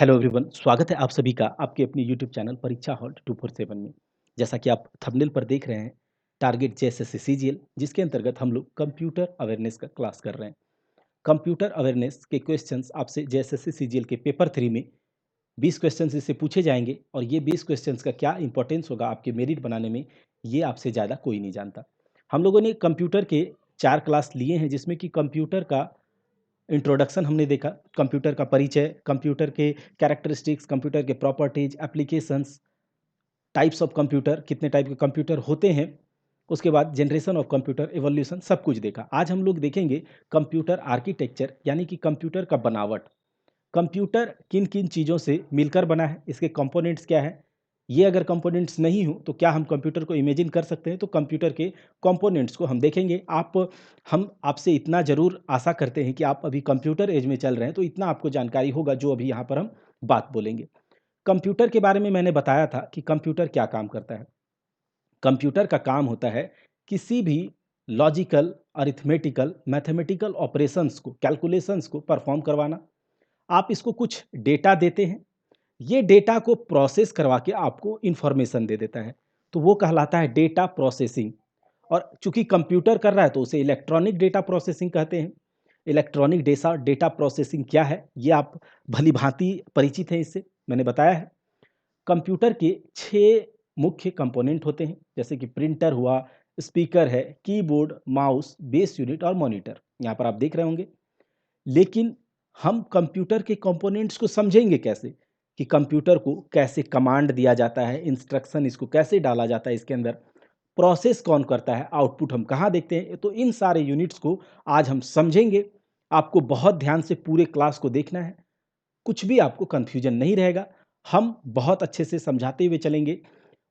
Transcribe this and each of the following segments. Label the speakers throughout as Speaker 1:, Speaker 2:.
Speaker 1: Hello everyone, स्वागत है आप सभी का आपके अपने यूट्यूब चैनल परीक्षा हॉल 247 में। जैसा कि आप थंबनेल पर देख रहे हैं, टारगेट जेएसएससी सीजीएल, जिसके अंतर्गत हम लोग कंप्यूटर अवेयरनेस का क्लास कर रहे हैं। कंप्यूटर अवेयरनेस के क्वेश्चंस आपसे जेएसएससी सीजीएल के पेपर 3 में 20 क्वेश्चंस इससे पूछे जाएंगे और ये 20 क्वेश्चंस का क्या इंपॉर्टेंस होगा आपके मेरिट बनाने में, ये आपसे ज़्यादा कोई नहीं जानता। हम लोगों ने कंप्यूटर के 4 क्लास लिए हैं, जिसमें कि कंप्यूटर का इंट्रोडक्शन हमने देखा, कंप्यूटर का परिचय, कंप्यूटर के कैरेक्टरिस्टिक्स, कंप्यूटर के properties, applications, types of computer, कितने टाइप के कंप्यूटर होते हैं, उसके बाद जनरेशन ऑफ कंप्यूटर, इवोल्यूशन, सब कुछ देखा। आज हम लोग देखेंगे कंप्यूटर आर्किटेक्चर, यानी कि कंप्यूटर का बनावट। कंप्यूटर किन किन चीज़ों से मिलकर बना है, इसके कंपोनेंट्स क्या है, ये अगर कंपोनेंट्स नहीं हो तो क्या हम कंप्यूटर को इमेजिन कर सकते हैं। तो कंप्यूटर के कंपोनेंट्स को हम देखेंगे। हम आपसे इतना ज़रूर आशा करते हैं कि आप अभी कंप्यूटर एज में चल रहे हैं, तो इतना आपको जानकारी होगा जो अभी यहाँ पर हम बात बोलेंगे। कंप्यूटर के बारे में मैंने बताया था कि कंप्यूटर क्या काम करता है। कंप्यूटर का काम होता है किसी भी लॉजिकल, अरिथमेटिकल, मैथमेटिकल ऑपरेशंस को, कैलकुलेशंस को परफॉर्म करवाना। आप इसको कुछ डेटा देते हैं, ये डेटा को प्रोसेस करवा के आपको इंफॉर्मेशन दे देता है, तो वो कहलाता है डेटा प्रोसेसिंग। और चूंकि कंप्यूटर कर रहा है तो उसे इलेक्ट्रॉनिक डेटा प्रोसेसिंग कहते हैं। इलेक्ट्रॉनिक डेटा डेटा प्रोसेसिंग क्या है, ये आप भली भांति परिचित हैं इससे, मैंने बताया है। कंप्यूटर के 6 मुख्य कंपोनेंट होते हैं, जैसे कि प्रिंटर हुआ, स्पीकर है, कीबोर्ड, माउस, बेस यूनिट और मॉनिटर, यहाँ पर आप देख रहे होंगे। लेकिन हम कंप्यूटर के कंपोनेंट्स को समझेंगे कैसे, कि कंप्यूटर को कैसे कमांड दिया जाता है, इंस्ट्रक्शन इसको कैसे डाला जाता है, इसके अंदर प्रोसेस कौन करता है, आउटपुट हम कहाँ देखते हैं। तो इन सारे यूनिट्स को आज हम समझेंगे। आपको बहुत ध्यान से पूरे क्लास को देखना है, कुछ भी आपको कन्फ्यूजन नहीं रहेगा। हम बहुत अच्छे से समझाते हुए चलेंगे।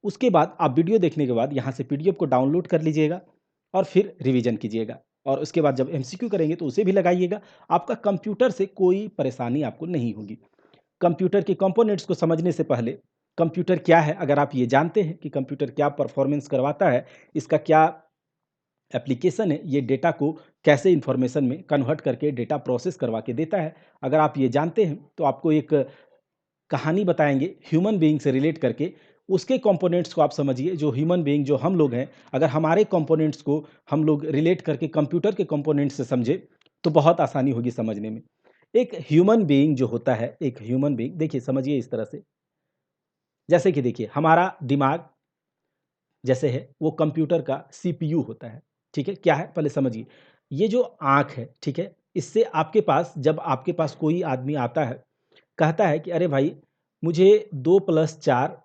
Speaker 1: उसके बाद आप वीडियो देखने के बाद यहाँ से पीडीएफ को डाउनलोड कर लीजिएगा और फिर रिवीजन कीजिएगा, और उसके बाद जब एमसीक्यू करेंगे तो उसे भी लगाइएगा। आपका कंप्यूटर से कोई परेशानी आपको नहीं होगी। कंप्यूटर के कंपोनेंट्स को समझने से पहले कंप्यूटर क्या है, अगर आप ये जानते हैं कि कंप्यूटर क्या परफॉर्मेंस करवाता है, इसका क्या एप्लीकेशन है, ये डेटा को कैसे इंफॉर्मेशन में कन्वर्ट करके डेटा प्रोसेस करवा के देता है, अगर आप ये जानते हैं तो आपको एक कहानी बताएंगे ह्यूमन बीइंग से रिलेट करके। उसके कंपोनेंट्स को आप समझिए, जो ह्यूमन बीइंग जो हम लोग हैं, अगर हमारे कंपोनेंट्स को हम लोग रिलेट करके कंप्यूटर के कंपोनेंट्स से समझे तो बहुत आसानी होगी समझने में। एक ह्यूमन बीइंग जो होता है, एक ह्यूमन बीइंग देखिए, समझिए इस तरह से, जैसे कि देखिए हमारा दिमाग जैसे है वो कंप्यूटर का सीपीयू होता है। ठीक है, क्या है पहले समझिए। ये जो आँख है, ठीक है, इससे आपके पास, जब आपके पास कोई आदमी आता है, कहता है कि अरे भाई मुझे 2+4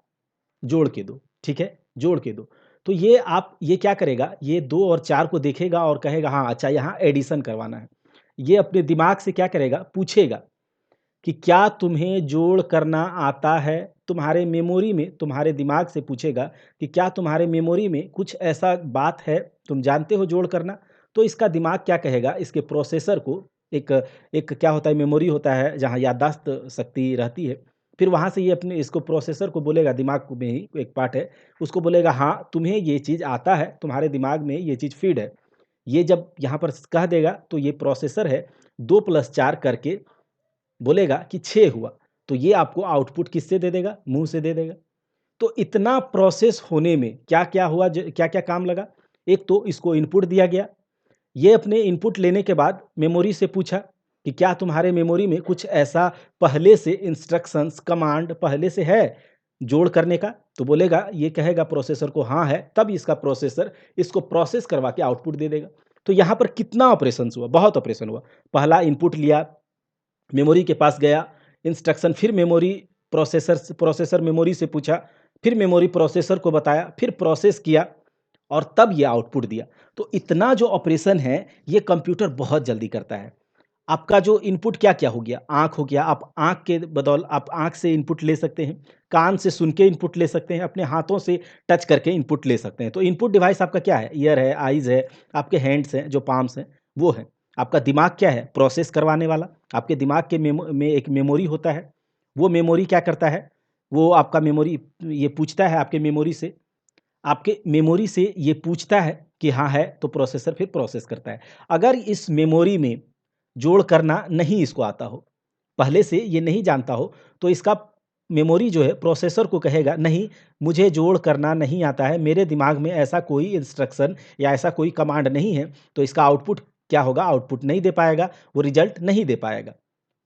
Speaker 1: जोड़ के दो, ठीक है? जोड़ के दो। तो ये क्या करेगा, ये 2 और 4 को देखेगा और कहेगा हाँ, अच्छा यहाँ एडिशन करवाना है। ये अपने दिमाग से क्या करेगा, पूछेगा कि क्या तुम्हें जोड़ करना आता है? तुम्हारे मेमोरी में, तुम्हारे दिमाग से पूछेगा कि क्या तुम्हारे मेमोरी में कुछ ऐसा बात है, तुम जानते हो जोड़ करना? तो इसका दिमाग क्या कहेगा, इसके प्रोसेसर को, एक एक क्या होता है, मेमोरी होता है जहाँ याददाश्त शक्ति रहती है। फिर वहाँ से ये अपने इसको प्रोसेसर को बोलेगा, दिमाग में ही एक पार्ट है, उसको बोलेगा हाँ, तुम्हें ये चीज़ आता है, तुम्हारे दिमाग में ये चीज़ फीड है। ये जब यहाँ पर कह देगा तो ये प्रोसेसर है 2+4 करके बोलेगा कि 6 हुआ, तो ये आपको आउटपुट किससे दे देगा, मुँह से दे देगा। तो इतना प्रोसेस होने में क्या-क्या हुआ, ज क्या-क्या काम लगा? एक तो इसको इनपुट दिया गया, ये अपने इनपुट लेने के बाद मेमोरी से पूछा कि क्या तुम्हारे मेमोरी में कुछ ऐसा पहले से इंस्ट्रक्शंस, कमांड पहले से है जोड़ करने का? तो बोलेगा, ये कहेगा प्रोसेसर को हाँ है, तब इसका प्रोसेसर इसको प्रोसेस करवा के आउटपुट दे देगा। तो यहाँ पर कितना ऑपरेशंस हुआ, बहुत ऑपरेशन हुआ। पहला इनपुट लिया, मेमोरी के पास गया, इंस्ट्रक्शन, फिर मेमोरी प्रोसेसर मेमोरी से पूछा, फिर मेमोरी प्रोसेसर को बताया, फिर प्रोसेस किया और तब ये आउटपुट दिया। तो इतना जो ऑपरेशन है, ये कंप्यूटर बहुत जल्दी करता है। आपका जो इनपुट क्या-क्या हो गया, आँख हो गया, आप आँख के बदौल आप आँख से इनपुट ले सकते हैं, कान से सुन के इनपुट ले सकते हैं, अपने हाथों से टच करके इनपुट ले सकते हैं। तो इनपुट डिवाइस आपका क्या है, ईयर है, आइज़ है, आपके हैंड्स हैं, जो पाम्स हैं, वो है। आपका दिमाग क्या है, प्रोसेस करवाने वाला। आपके दिमाग के में एक मेमोरी होता है, वो मेमोरी क्या करता है, वो आपका मेमोरी ये पूछता है आपके मेमोरी से ये पूछता है कि हाँ है, तो प्रोसेसर फिर प्रोसेस करता है। अगर इस मेमोरी में जोड़ करना नहीं इसको आता हो, पहले से ये नहीं जानता हो, तो इसका मेमोरी जो है प्रोसेसर को कहेगा नहीं, मुझे जोड़ करना नहीं आता है, मेरे दिमाग में ऐसा कोई इंस्ट्रक्शन या ऐसा कोई कमांड नहीं है, तो इसका आउटपुट क्या होगा, आउटपुट नहीं दे पाएगा, वो रिजल्ट नहीं दे पाएगा।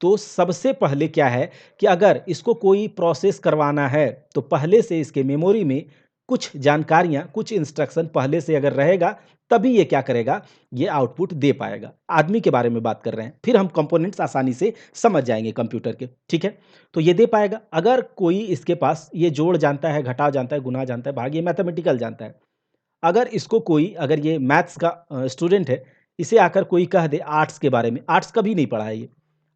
Speaker 1: तो सबसे पहले क्या है कि अगर इसको कोई प्रोसेस करवाना है, तो पहले से इसके मेमोरी में कुछ जानकारियाँ, कुछ इंस्ट्रक्शन पहले से अगर रहेगा, तभी ये क्या करेगा, ये आउटपुट दे पाएगा। आदमी के बारे में बात कर रहे हैं, फिर हम कंपोनेंट्स आसानी से समझ जाएँगे कंप्यूटर के, ठीक है? तो ये दे पाएगा। अगर कोई इसके पास ये जोड़ जानता है, घटाव जानता है, गुणा जानता है, भाग ये मैथमेटिकल जानता है। अगर इसको कोई, अगर ये मैथ्स का स्टूडेंट है, इसे आकर कोई कह दे आर्ट्स के बारे में, आर्ट्स कभी नहीं पढ़ा है ये।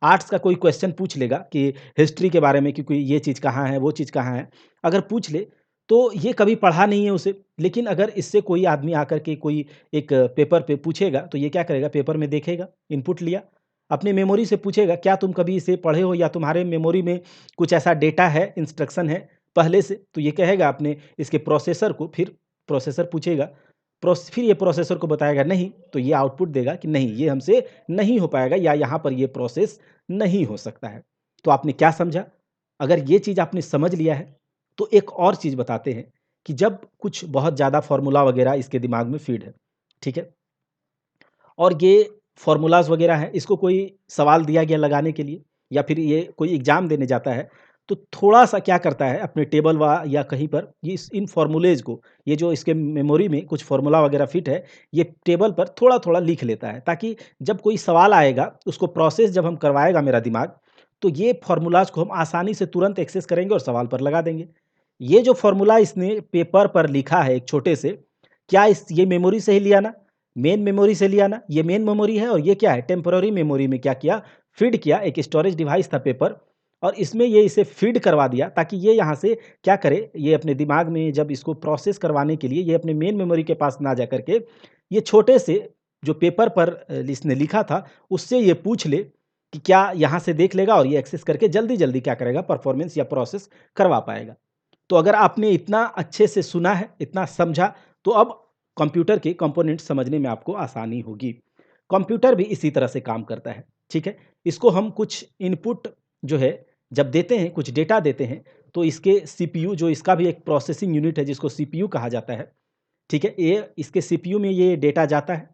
Speaker 1: आर्ट्स का कोई क्वेश्चन पूछ लेगा कि हिस्ट्री के बारे में कि कोई ये चीज़ कहाँ है, वो चीज़ कहाँ है, अगर पूछ ले, तो ये कभी पढ़ा नहीं है उसे। लेकिन अगर इससे कोई आदमी आकर के कोई एक पेपर पे पूछेगा, तो ये क्या करेगा, पेपर में देखेगा, इनपुट लिया, अपनी मेमोरी से पूछेगा, क्या तुम कभी इसे पढ़े हो या तुम्हारे मेमोरी में कुछ ऐसा डेटा है, इंस्ट्रक्शन है पहले से? तो ये कहेगा अपने इसके प्रोसेसर को, फिर प्रोसेसर पूछेगा, फिर ये प्रोसेसर को बताएगा नहीं, तो ये आउटपुट देगा कि नहीं, ये हमसे नहीं हो पाएगा या यहाँ पर ये प्रोसेस नहीं हो सकता है। तो आपने क्या समझा? अगर ये चीज़ आपने समझ लिया है, तो एक और चीज़ बताते हैं कि जब कुछ बहुत ज़्यादा फ़ॉर्मूला वगैरह इसके दिमाग में फ़ीड है, ठीक है? और ये फ़ॉर्मूलाज़ वगैरह हैं, इसको कोई सवाल दिया गया लगाने के लिए या फिर ये कोई एग्ज़ाम देने जाता है, तो थोड़ा-सा क्या करता है अपने टेबल या कहीं पर ये इन फ़ॉर्मूलेज़ को, ये जो इसके मेमोरी में कुछ फ़ॉर्मूला वगैरह फिट है, ये टेबल पर थोड़ा-थोड़ा लिख लेता है, ताकि जब कोई सवाल आएगा, उसको प्रोसेस जब हम करवाएगा मेरा दिमाग, तो ये फ़ॉर्मूलाज़ को हम आसानी से तुरंत एक्सेस करेंगे और सवाल पर लगा देंगे। ये जो फ़ॉर्मूला इसने पेपर पर लिखा है एक छोटे से, क्या ये मेमोरी से ही लिया ना? मेन मेमोरी से लिया ना? ये मेन मेमोरी है और ये क्या है, टेम्पररी मेमोरी में क्या किया, फ़ीड किया, एक स्टोरेज डिवाइस था पेपर, और इसमें ये इसे फ़ीड करवा दिया ताकि ये यहाँ से क्या करे, ये अपने दिमाग में जब इसको प्रोसेस करवाने के लिए ये अपने मेन मेमोरी के पास ना जा कर के, ये छोटे से जो पेपर पर इसने लिखा था, उससे ये पूछ ले कि क्या यहाँ से देख लेगा और ये एक्सेस करके जल्दी-जल्दी क्या करेगा, परफ़ॉर्मेंस या प्रोसेस करवा पाएगा। तो अगर आपने इतना अच्छे से सुना है, इतना समझा, तो अब कंप्यूटर के कंपोनेंट समझने में आपको आसानी होगी। कंप्यूटर भी इसी तरह से काम करता है, ठीक है? इसको हम कुछ इनपुट जो है, जब देते हैं, कुछ डेटा देते हैं, तो इसके सीपीयू, जो इसका भी एक प्रोसेसिंग यूनिट है जिसको सीपीयू कहा जाता है, ठीक है? ये इसके सीपीयू में ये डेटा जाता है।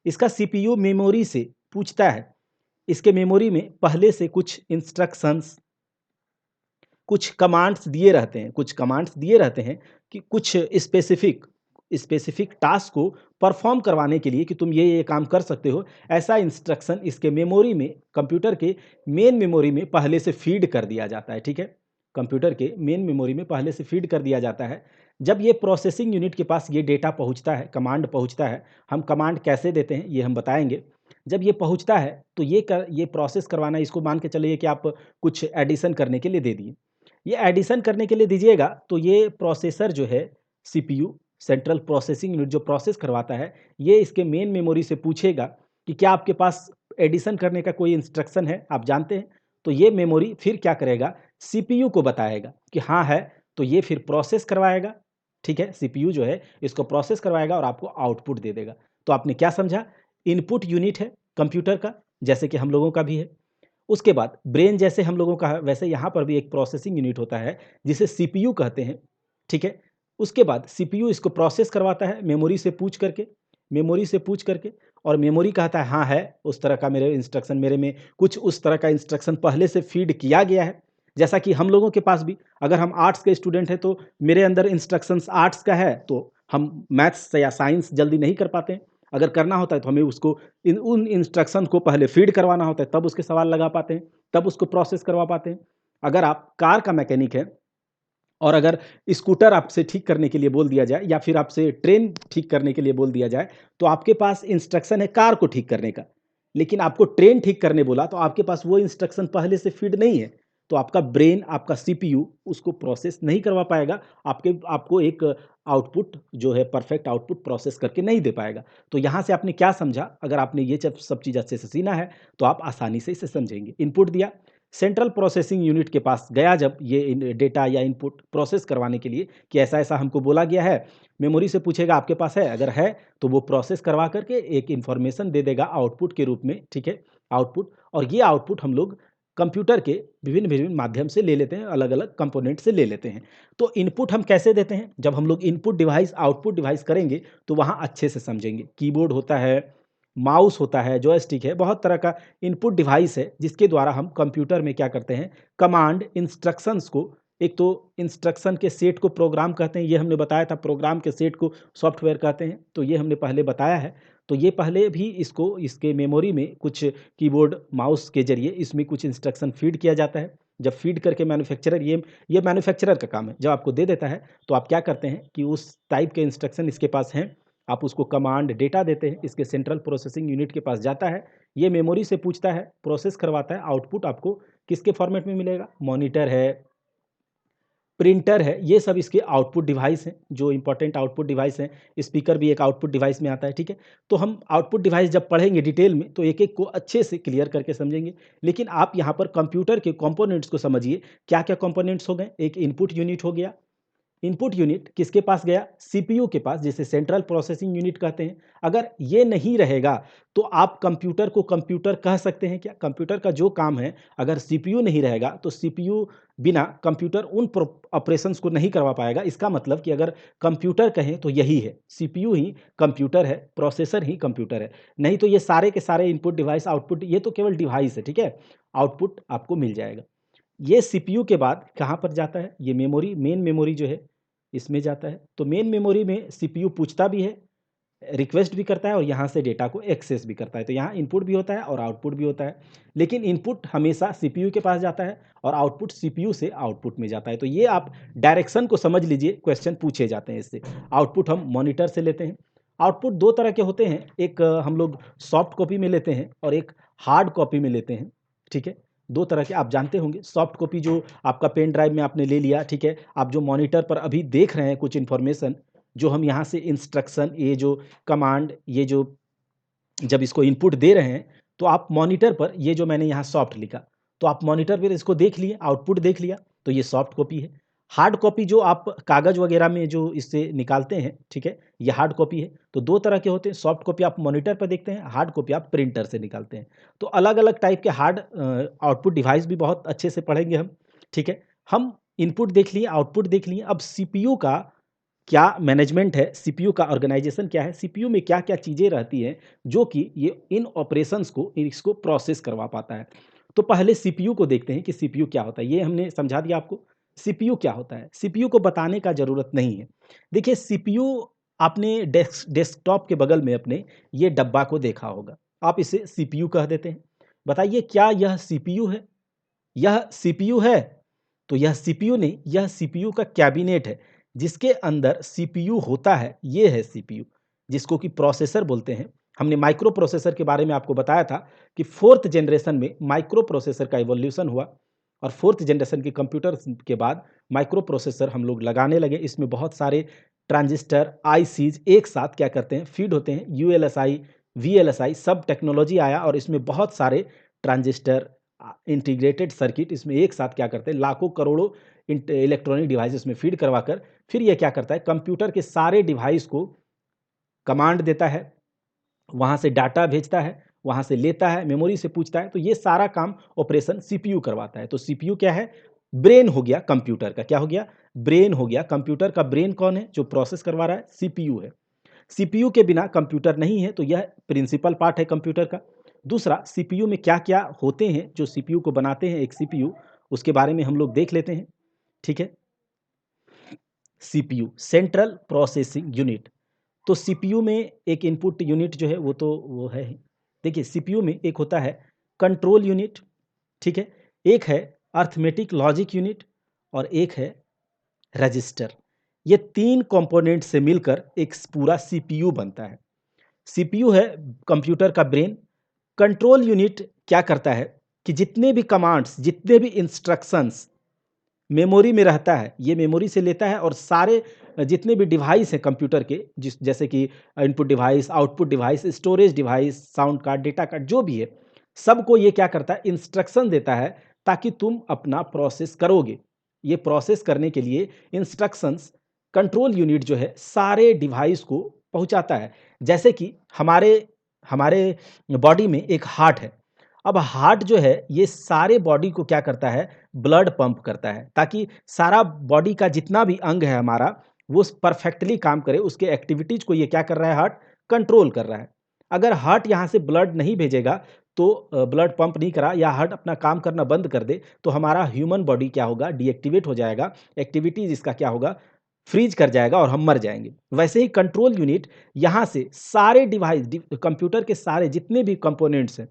Speaker 1: इसका सीपीयू मेमोरी से पूछता है, इसके मेमोरी में पहले से कुछ इंस्ट्रक्शंस, कुछ कमांड्स दिए रहते हैं, कुछ कमांड्स दिए रहते हैं कि कुछ स्पेसिफिक स्पेसिफिक टास्क को परफॉर्म करवाने के लिए कि तुम ये काम कर सकते हो, ऐसा इंस्ट्रक्शन इसके मेमोरी में, कंप्यूटर के मेन मेमोरी में पहले से फीड कर दिया जाता है, ठीक है? कंप्यूटर के मेन मेमोरी में पहले से फीड कर दिया जाता है। जब ये प्रोसेसिंग यूनिट के पास ये डेटा पहुँचता है, कमांड पहुँचता है, हम कमांड कैसे देते हैं ये हम बताएँगे। जब ये पहुँचता है तो ये प्रोसेस करवाना, इसको मान के चलिए कि आप कुछ एडिशन करने के लिए दे दिए। ये एडिशन करने के लिए दीजिएगा, तो ये प्रोसेसर जो है, सीपीयू, सेंट्रल प्रोसेसिंग यूनिट जो प्रोसेस करवाता है, ये इसके मेन मेमोरी से पूछेगा कि क्या आपके पास एडिशन करने का कोई इंस्ट्रक्शन है, आप जानते हैं? तो ये मेमोरी फिर क्या करेगा, सीपीयू को बताएगा कि हाँ है, तो ये फिर प्रोसेस करवाएगा, ठीक है? सीपीयू जो है इसको प्रोसेस करवाएगा और आपको आउटपुट दे देगा। तो आपने क्या समझा? इनपुट यूनिट है कंप्यूटर का, जैसे कि हम लोगों का भी है। उसके बाद ब्रेन जैसे हम लोगों का है, वैसे यहाँ पर भी एक प्रोसेसिंग यूनिट होता है, जिसे सीपीयू कहते हैं, ठीक है? उसके बाद सीपीयू इसको प्रोसेस करवाता है मेमोरी से पूछ करके, और मेमोरी कहता है हाँ है, उस तरह का मेरे इंस्ट्रक्शन, मेरे में कुछ उस तरह का इंस्ट्रक्शन पहले से फीड किया गया है। जैसा कि हम लोगों के पास भी, अगर हम आर्ट्स के स्टूडेंट हैं, तो मेरे अंदर इंस्ट्रक्शंस आर्ट्स का है, तो हम मैथ्स या साइंस जल्दी नहीं कर पाते हैं। अगर करना होता है तो हमें उसको उन इंस्ट्रक्शन को पहले फीड करवाना होता है, तब उसके सवाल लगा पाते हैं, तब उसको प्रोसेस करवा पाते हैं। अगर आप कार का मैकेनिक हैं और अगर स्कूटर आपसे ठीक करने के लिए बोल दिया जाए या फिर आपसे ट्रेन ठीक करने के लिए बोल दिया जाए, तो आपके पास इंस्ट्रक्शन है कार को ठीक करने का। लेकिन आपको ट्रेन ठीक करने बोला, तो आपके पास वो इंस्ट्रक्शन पहले से फीड नहीं है। तो आपका ब्रेन, आपका सीपीयू उसको प्रोसेस नहीं करवा पाएगा, आपको एक आउटपुट जो है, परफेक्ट आउटपुट प्रोसेस करके नहीं दे पाएगा। तो यहाँ से आपने क्या समझा? अगर आपने ये सब चीज़ अच्छे से सीना है, तो आप आसानी से इसे समझेंगे। इनपुट दिया, सेंट्रल प्रोसेसिंग यूनिट के पास गया जब ये डेटा या इनपुट प्रोसेस करवाने के लिए कि ऐसा-ऐसा हमको बोला गया है, मेमोरी से पूछेगा आपके पास है? अगर है, तो वो प्रोसेस करवा करके एक इन्फॉर्मेशन दे देगा आउटपुट के रूप में, ठीक है? आउटपुट, और ये आउटपुट हम लोग कंप्यूटर के विभिन्न-विभिन्न माध्यम से ले लेते हैं, अलग-अलग कंपोनेंट से ले लेते हैं। तो इनपुट हम कैसे देते हैं? जब हम लोग इनपुट डिवाइस, आउटपुट डिवाइस करेंगे, तो वहाँ अच्छे से समझेंगे। कीबोर्ड होता है, माउस होता है, जॉयस्टिक है, बहुत तरह का इनपुट डिवाइस है, जिसके द्वारा हम कंप्यूटर में क्या करते हैं, कमांड, इंस्ट्रक्शंस को, एक तो इंस्ट्रक्शन के सेट को प्रोग्राम कहते हैं, ये हमने बताया था, प्रोग्राम के सेट को सॉफ्टवेयर कहते हैं, तो ये हमने पहले बताया है। तो ये पहले भी इसको इसके मेमोरी में कुछ कीबोर्ड, माउस के ज़रिए इसमें कुछ इंस्ट्रक्शन फ़ीड किया जाता है। जब फ़ीड करके मैन्युफैक्चरर ये मैन्युफैक्चरर का काम है, जब आपको दे देता है, तो आप क्या करते हैं कि उस टाइप के इंस्ट्रक्शन इसके पास हैं, आप उसको कमांड, डेटा देते हैं, इसके सेंट्रल प्रोसेसिंग यूनिट के पास जाता है, ये मेमोरी से पूछता है, प्रोसेस करवाता है, आउटपुट आपको किसके फॉर्मेट में मिलेगा? मॉनिटर है, प्रिंटर है, ये सब इसके आउटपुट डिवाइस हैं, जो इम्पोर्टेंट आउटपुट डिवाइस हैं। स्पीकर भी एक आउटपुट डिवाइस में आता है, ठीक है? तो हम आउटपुट डिवाइस जब पढ़ेंगे डिटेल में, तो एक-एक को अच्छे से क्लियर करके समझेंगे। लेकिन आप यहाँ पर कंप्यूटर के कंपोनेंट्स को समझिए, क्या-क्या कंपोनेंट्स हो गए? एक इनपुट यूनिट हो गया, इनपुट यूनिट किसके पास गया? सीपीयू के पास, जिसे सेंट्रल प्रोसेसिंग यूनिट कहते हैं। अगर ये नहीं रहेगा, तो आप कंप्यूटर को कंप्यूटर कह सकते हैं क्या? कंप्यूटर का जो काम है, अगर सीपीयू नहीं रहेगा, तो सीपीयू बिना कंप्यूटर उन ऑपरेशंस को नहीं करवा पाएगा। इसका मतलब कि अगर कंप्यूटर कहें तो यही है, सीपीयू ही कंप्यूटर है, प्रोसेसर ही कंप्यूटर है। नहीं तो ये सारे के सारे इनपुट डिवाइस, आउटपुट, ये तो केवल डिवाइस है, ठीक है? आउटपुट आपको मिल जाएगा। ये सीपीयू के बाद कहाँ पर जाता है? ये मेमोरी, मेन मेमोरी जो है, इसमें जाता है। तो मेन मेमोरी में सीपीयू पूछता भी है, रिक्वेस्ट भी करता है और यहाँ से डेटा को एक्सेस भी करता है। तो यहाँ इनपुट भी होता है और आउटपुट भी होता है। लेकिन इनपुट हमेशा सीपीयू के पास जाता है और आउटपुट सीपीयू से आउटपुट में जाता है। तो ये आप डायरेक्शन को समझ लीजिए, क्वेश्चन पूछे जाते हैं इससे। आउटपुट हम मॉनिटर से लेते हैं। आउटपुट 2 तरह के होते हैं, एक हम लोग सॉफ्ट कॉपी में लेते हैं और एक हार्ड कॉपी में लेते हैं, ठीक है? 2 तरह के आप जानते होंगे। सॉफ्ट कॉपी जो आपका पेन ड्राइव में आपने ले लिया, ठीक है? आप जो मॉनिटर पर अभी देख रहे हैं कुछ इन्फॉर्मेशन, जो हम यहाँ से इंस्ट्रक्शन, ये जो कमांड, ये जो जब इसको इनपुट दे रहे हैं, तो आप मॉनिटर पर ये जो मैंने यहाँ सॉफ्ट लिखा, तो आप मॉनिटर पर इसको देख लिए, आउटपुट देख लिया, तो ये सॉफ्ट कॉपी है। हार्ड कॉपी जो आप कागज़ वगैरह में जो इससे निकालते हैं, ठीक है? ये हार्ड कॉपी है। तो 2 तरह के होते हैं, सॉफ्ट कॉपी आप मॉनिटर पर देखते हैं, हार्ड कॉपी आप प्रिंटर से निकालते हैं। तो अलग-अलग टाइप के हार्ड आउटपुट डिवाइस भी बहुत अच्छे से पढ़ेंगे हम, ठीक है? हम इनपुट देख लिए, आउटपुट देख लिए, अब सीपीयू का क्या मैनेजमेंट है, सीपीयू का ऑर्गेनाइजेशन क्या है, सीपीयू में क्या-क्या चीज़ें रहती हैं, जो कि ये इन ऑपरेशंस को, इसको प्रोसेस करवा पाता है। तो पहले सीपीयू को देखते हैं कि सीपीयू क्या होता है, ये हमने समझा दिया आपको। सीपीयू क्या होता है? सीपीयू को बताने का ज़रूरत नहीं है। देखिए, सीपीयू आपने डेस्कटॉप के बगल में अपने ये डब्बा को देखा होगा, आप इसे सीपीयू कह देते हैं। बताइए, क्या यह सीपीयू है? यह सीपीयू है? तो यह सीपीयू नहीं, यह सीपीयू का कैबिनेट है, जिसके अंदर सीपीयू होता है, ये है सीपीयू, जिसको कि प्रोसेसर बोलते हैं। हमने माइक्रो प्रोसेसर के बारे में आपको बताया था कि 4th जनरेशन में माइक्रो प्रोसेसर का इवोल्यूशन हुआ और 4th जनरेशन के कंप्यूटर के बाद माइक्रो प्रोसेसर हम लोग लगाने लगे। इसमें बहुत सारे ट्रांजिस्टर, आईसीज़ एक साथ क्या करते हैं, फीड होते हैं। यूएलएसआई, वीएलएसआई सब टेक्नोलॉजी आया और इसमें बहुत सारे ट्रांजिस्टर, इंटीग्रेटेड सर्किट इसमें एक साथ क्या करते हैं, लाखों करोड़ों इलेक्ट्रॉनिक डिवाइसेस में फीड करवाकर फिर ये क्या करता है, कंप्यूटर के सारे डिवाइस को कमांड देता है, वहाँ से डाटा भेजता है, वहाँ से लेता है, मेमोरी से पूछता है। तो ये सारा काम ऑपरेशन सीपीयू करवाता है। तो सीपीयू क्या है? ब्रेन हो गया कंप्यूटर का। क्या हो गया? ब्रेन हो गया। कंप्यूटर का ब्रेन कौन है? जो प्रोसेस करवा रहा है, सीपीयू है। सीपीयू के बिना कंप्यूटर नहीं है, तो यह प्रिंसिपल पार्ट है कंप्यूटर का। दूसरा, सीपीयू में क्या-क्या होते हैं जो सीपीयू को बनाते हैं एक सीपीयू, उसके बारे में हम लोग देख लेते हैं, ठीक है? CPU, central processing unit. तो सीपीयू में एक इनपुट यूनिट जो है वो तो वो है ही। देखिए, सीपीयू में एक होता है कंट्रोल यूनिट, ठीक है? एक है अरिथमेटिक लॉजिक यूनिट और एक है रजिस्टर। ये 3 कंपोनेंट से मिलकर एक पूरा सीपीयू बनता है। सीपीयू है कंप्यूटर का ब्रेन। कंट्रोल यूनिट क्या करता है कि जितने भी कमांड्स, जितने भी इंस्ट्रक्शंस मेमोरी में रहता है, ये मेमोरी से लेता है और सारे जितने भी डिवाइस हैं कंप्यूटर के, जैसे कि input device, output device, storage device, sound card, data card, जो भी है, सबको ये क्या करता है, इंस्ट्रक्शन देता है ताकि तुम अपना प्रोसेस करोगे। ये प्रोसेस करने के लिए इंस्ट्रक्शंस कंट्रोल यूनिट जो है सारे डिवाइस को पहुंचाता है। जैसे कि हमारे हमारे बॉडी में एक हार्ट है। अब हार्ट जो है ये सारे बॉडी को क्या करता है, ब्लड पंप करता है ताकि सारा बॉडी का जितना भी अंग है हमारा वो परफेक्टली काम करे, उसके एक्टिविटीज को ये क्या कर रहा है, हार्ट कंट्रोल कर रहा है। अगर हार्ट यहाँ से ब्लड नहीं भेजेगा तो ब्लड पंप नहीं करा या हार्ट अपना काम करना बंद कर दे तो हमारा ह्यूमन बॉडी क्या होगा, डीएक्टिवेट हो जाएगा, एक्टिविटीज इसका क्या होगा, फ्रीज कर जाएगा और हम मर जाएंगे। वैसे ही कंट्रोल यूनिट यहाँ से सारे डिवाइस, कंप्यूटर के सारे जितने भी कंपोनेंट्स हैं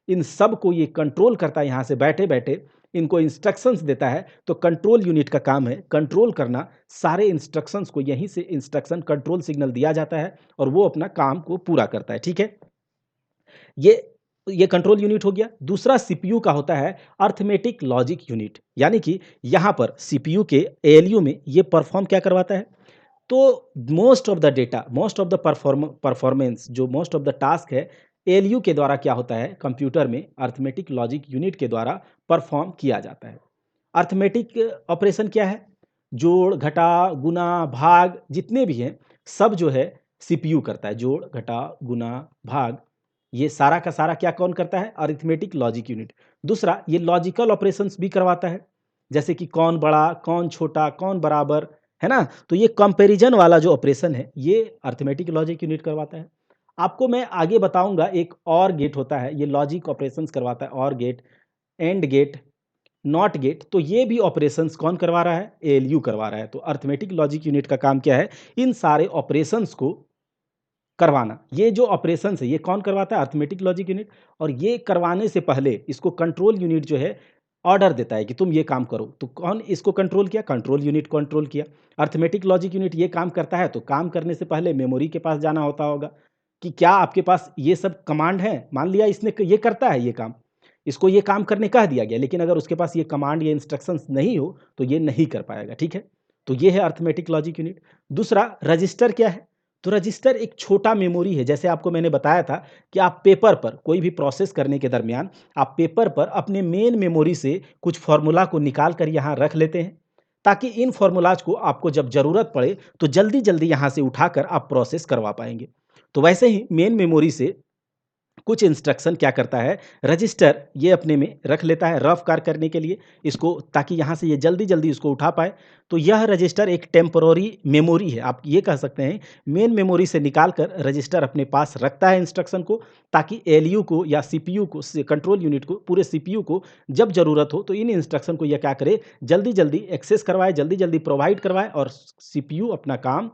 Speaker 1: इन सब को ये कंट्रोल करता है, यहाँ से बैठे बैठे इनको इंस्ट्रक्शंस देता है। तो कंट्रोल यूनिट का काम है कंट्रोल करना, सारे इंस्ट्रक्शंस को यहीं से इंस्ट्रक्शन कंट्रोल सिग्नल दिया जाता है और वो अपना काम को पूरा करता है। ठीक है, ये ये कंट्रोल यूनिट हो गया। दूसरा सीपीयू का होता है अर्थमेटिक लॉजिक यूनिट, यानी कि यहाँ पर सीपीयू के एएलयू में ये परफॉर्म क्या करवाता है, तो most of the data, most of the performance, जो मोस्ट ऑफ द टास्क है एएलयू के द्वारा क्या होता है, कंप्यूटर में अर्थमेटिक लॉजिक यूनिट के द्वारा परफॉर्म किया जाता है। अर्थमेटिक ऑपरेशन क्या है, जोड़ घटा गुना भाग जितने भी हैं सब जो है सीपीयू करता है, जोड़ घटा गुना भाग ये सारा का सारा क्या कौन करता है, अरिथमेटिक लॉजिक यूनिट। दूसरा ये लॉजिकल ऑपरेशंस भी करवाता है, जैसे कि कौन बड़ा कौन छोटा कौन बराबर, है ना, तो ये कंपैरिजन वाला जो ऑपरेशन है ये अर्थमेटिक लॉजिक यूनिट करवाता है। आपको मैं आगे बताऊंगा एक और गेट होता है, ये लॉजिक ऑपरेशंस करवाता है, or gate, and gate, not gate, तो ये भी ऑपरेशंस कौन करवा रहा है, एएलयू करवा रहा है। तो अर्थमेटिक लॉजिक यूनिट का काम क्या है, इन सारे ऑपरेशंस को करवाना। ये जो ऑपरेशंस है ये कौन करवाता है, अर्थमेटिक लॉजिक यूनिट। और ये करवाने से पहले इसको कंट्रोल यूनिट जो है ऑर्डर देता है कि तुम ये काम करो, तो कौन इसको कंट्रोल किया, कंट्रोल यूनिट कंट्रोल किया। अर्थमेटिक लॉजिक यूनिट ये काम करता है तो काम करने से पहले मेमोरी के पास जाना होता होगा कि क्या आपके पास ये सब कमांड है, मान लिया इसने ये करता है ये काम, इसको ये काम करने कह दिया गया, लेकिन अगर उसके पास ये कमांड या इंस्ट्रक्शंस नहीं हो तो ये नहीं कर पाएगा। ठीक है, तो ये है अर्थमेटिक लॉजिक यूनिट। दूसरा रजिस्टर क्या है, तो रजिस्टर एक छोटा मेमोरी है। जैसे आपको मैंने बताया था कि आप पेपर पर कोई भी प्रोसेस करने के दरमियान आप पेपर पर अपने मेन मेमोरी से कुछ फॉर्मूला को निकाल कर यहाँ रख लेते हैं ताकि इन फॉर्मूलाज को आपको जब जरूरत पड़े तो जल्दी जल्दी यहाँ से उठाकर आप प्रोसेस करवा पाएंगे। तो वैसे ही मेन मेमोरी से कुछ इंस्ट्रक्शन क्या करता है, रजिस्टर ये अपने में रख लेता है रफ कार करने के लिए इसको, ताकि यहाँ से ये जल्दी जल्दी इसको उठा पाए। तो यह रजिस्टर एक टेम्पररी मेमोरी है, आप ये कह सकते हैं मेन मेमोरी से निकाल कर रजिस्टर अपने पास रखता है इंस्ट्रक्शन को, ताकि एलयू को या सीपीयू को, कंट्रोल यूनिट को, पूरे सीपीयू को जब जरूरत हो तो इन इंस्ट्रक्शन को यह क्या करे, जल्दी जल्दी एक्सेस करवाए, जल्दी जल्दी प्रोवाइड करवाए और सीपीयू अपना काम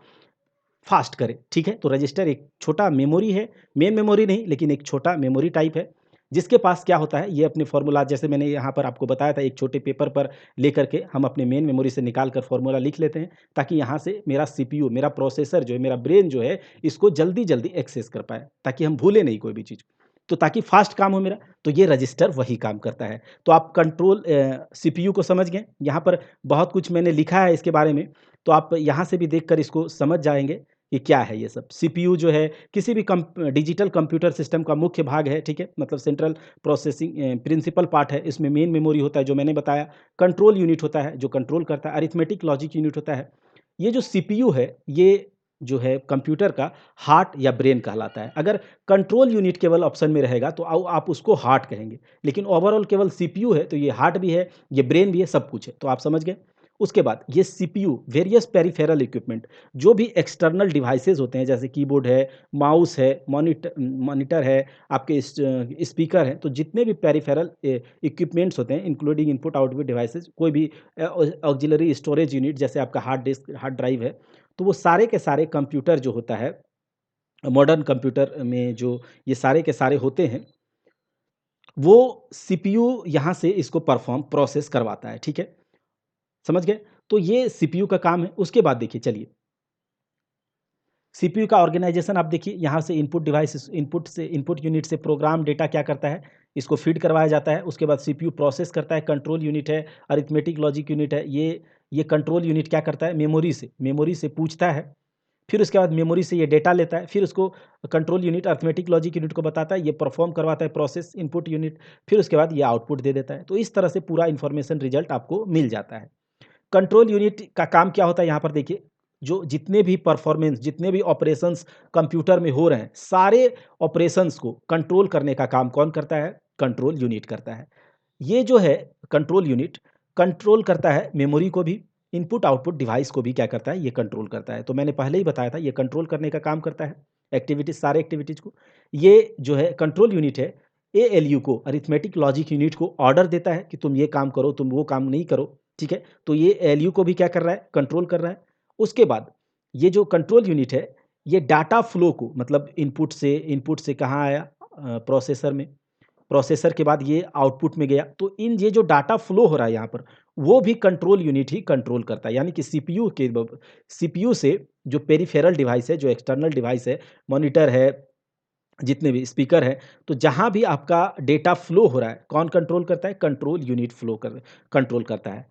Speaker 1: फास्ट करे। ठीक है, तो रजिस्टर एक छोटा मेमोरी है, मेन मेमोरी नहीं लेकिन एक छोटा मेमोरी टाइप है, जिसके पास क्या होता है, ये अपने फॉर्मूला, जैसे मैंने यहाँ पर आपको बताया था, एक छोटे पेपर पर लेकर के हम अपने मेन मेमोरी से निकाल कर फॉर्मूला लिख लेते हैं ताकि यहाँ से मेरा सीपीयू, मेरा प्रोसेसर जो है, मेरा ब्रेन जो है, इसको जल्दी जल्दी एक्सेस कर पाए ताकि हम भूले नहीं कोई भी चीज़, तो ताकि फास्ट काम हो मेरा। तो ये रजिस्टर वही काम करता है। तो आप कंट्रोल सीपीयू को समझ गए, यहाँ पर बहुत कुछ मैंने लिखा है इसके बारे में, तो आप यहाँ से भी देखकर इसको समझ जाएंगे कि क्या है ये सब। सीपीयू जो है किसी भी डिजिटल कंप्यूटर सिस्टम का मुख्य भाग है। ठीक है, मतलब सेंट्रल प्रोसेसिंग प्रिंसिपल पार्ट है, इसमें मेन मेमोरी होता है जो मैंने बताया, कंट्रोल यूनिट होता है जो कंट्रोल करता है, अरिथमेटिक लॉजिक यूनिट होता है। ये जो सीपीयू है ये जो है कंप्यूटर का हार्ट या ब्रेन कहलाता है। अगर कंट्रोल यूनिट केवल ऑप्शन में रहेगा तो आप उसको हार्ट कहेंगे, लेकिन ओवरऑल केवल सीपीयू है तो ये हार्ट भी है, ये ब्रेन भी है, सब कुछ है। तो आप समझ गए। उसके बाद ये सीपीयू वेरियस पेरिफेरल इक्विपमेंट, जो भी एक्सटर्नल डिवाइसेस होते हैं जैसे कीबोर्ड है, माउस है, मॉनिटर है, आपके स्पीकर हैं, तो जितने भी पेरिफेरल इक्विपमेंट्स होते हैं इंक्लूडिंग इनपुट आउटपुट डिवाइसेस, कोई भी ऑक्सिलरी स्टोरेज यूनिट जैसे आपका हार्ड डिस्क, हार्ड ड्राइव है, तो वो सारे के सारे कंप्यूटर जो होता है मॉडर्न कंप्यूटर में, जो ये सारे के सारे होते हैं, वो सीपीयू यहाँ से इसको परफॉर्म प्रोसेस करवाता है। ठीक है, समझ गए। तो ये सीपीयू का काम है। उसके बाद देखिए, चलिए सीपीयू का ऑर्गेनाइजेशन आप देखिए, यहाँ से इनपुट डिवाइस, इनपुट यूनिट से प्रोग्राम डेटा क्या करता है, इसको फीड करवाया जाता है। उसके बाद सीपीयू प्रोसेस करता है, कंट्रोल यूनिट है, अरिथमेटिक लॉजिक यूनिट है, ये कंट्रोल यूनिट क्या करता है, मेमोरी से पूछता है, फिर उसके बाद मेमोरी से ये डेटा लेता है, फिर उसको control unit arithmetic logic unit को बताता है, ये परफॉर्म करवाता है प्रोसेस इनपुट यूनिट, फिर उसके बाद ये आउटपुट दे देता है। तो इस तरह से पूरा इन्फॉर्मेशन रिजल्ट आपको मिल जाता है। कंट्रोल यूनिट का काम क्या होता है, यहाँ पर देखिए, जो जितने भी परफॉर्मेंस, जितने भी ऑपरेशंस कंप्यूटर में हो रहे हैं, सारे ऑपरेशंस को कंट्रोल करने का काम कौन करता है, कंट्रोल यूनिट करता है। ये जो है कंट्रोल यूनिट कंट्रोल करता है मेमोरी को भी, इनपुट आउटपुट डिवाइस को भी क्या करता है, ये कंट्रोल करता है। तो मैंने पहले ही बताया था ये कंट्रोल करने का काम करता है, एक्टिविटीज़ सारे एक्टिविटीज़ को। ये जो है कंट्रोल यूनिट है, एएलयू को, अरिथमेटिक लॉजिक यूनिट को ऑर्डर देता है कि तुम ये काम करो, तुम वो काम नहीं करो, ठीक है? तो ये एएलयू को भी क्या कर रहा है, कंट्रोल कर रहा है। उसके बाद ये जो कंट्रोल यूनिट है, ये डाटा फ्लो को, मतलब इनपुट से कहाँ आया, प्रोसेसर में, प्रोसेसर के बाद ये आउटपुट में गया, तो ये जो डाटा फ्लो हो रहा है यहाँ पर, वो भी कंट्रोल यूनिट ही कंट्रोल करता है। यानी कि सीपीयू से जो पेरिफेरल डिवाइस है, जो एक्सटर्नल डिवाइस है, मॉनिटर है, जितने भी स्पीकर हैं, तो जहाँ भी आपका डेटा फ्लो हो रहा है, कौन कंट्रोल करता है, कंट्रोल यूनिट कंट्रोल करता है।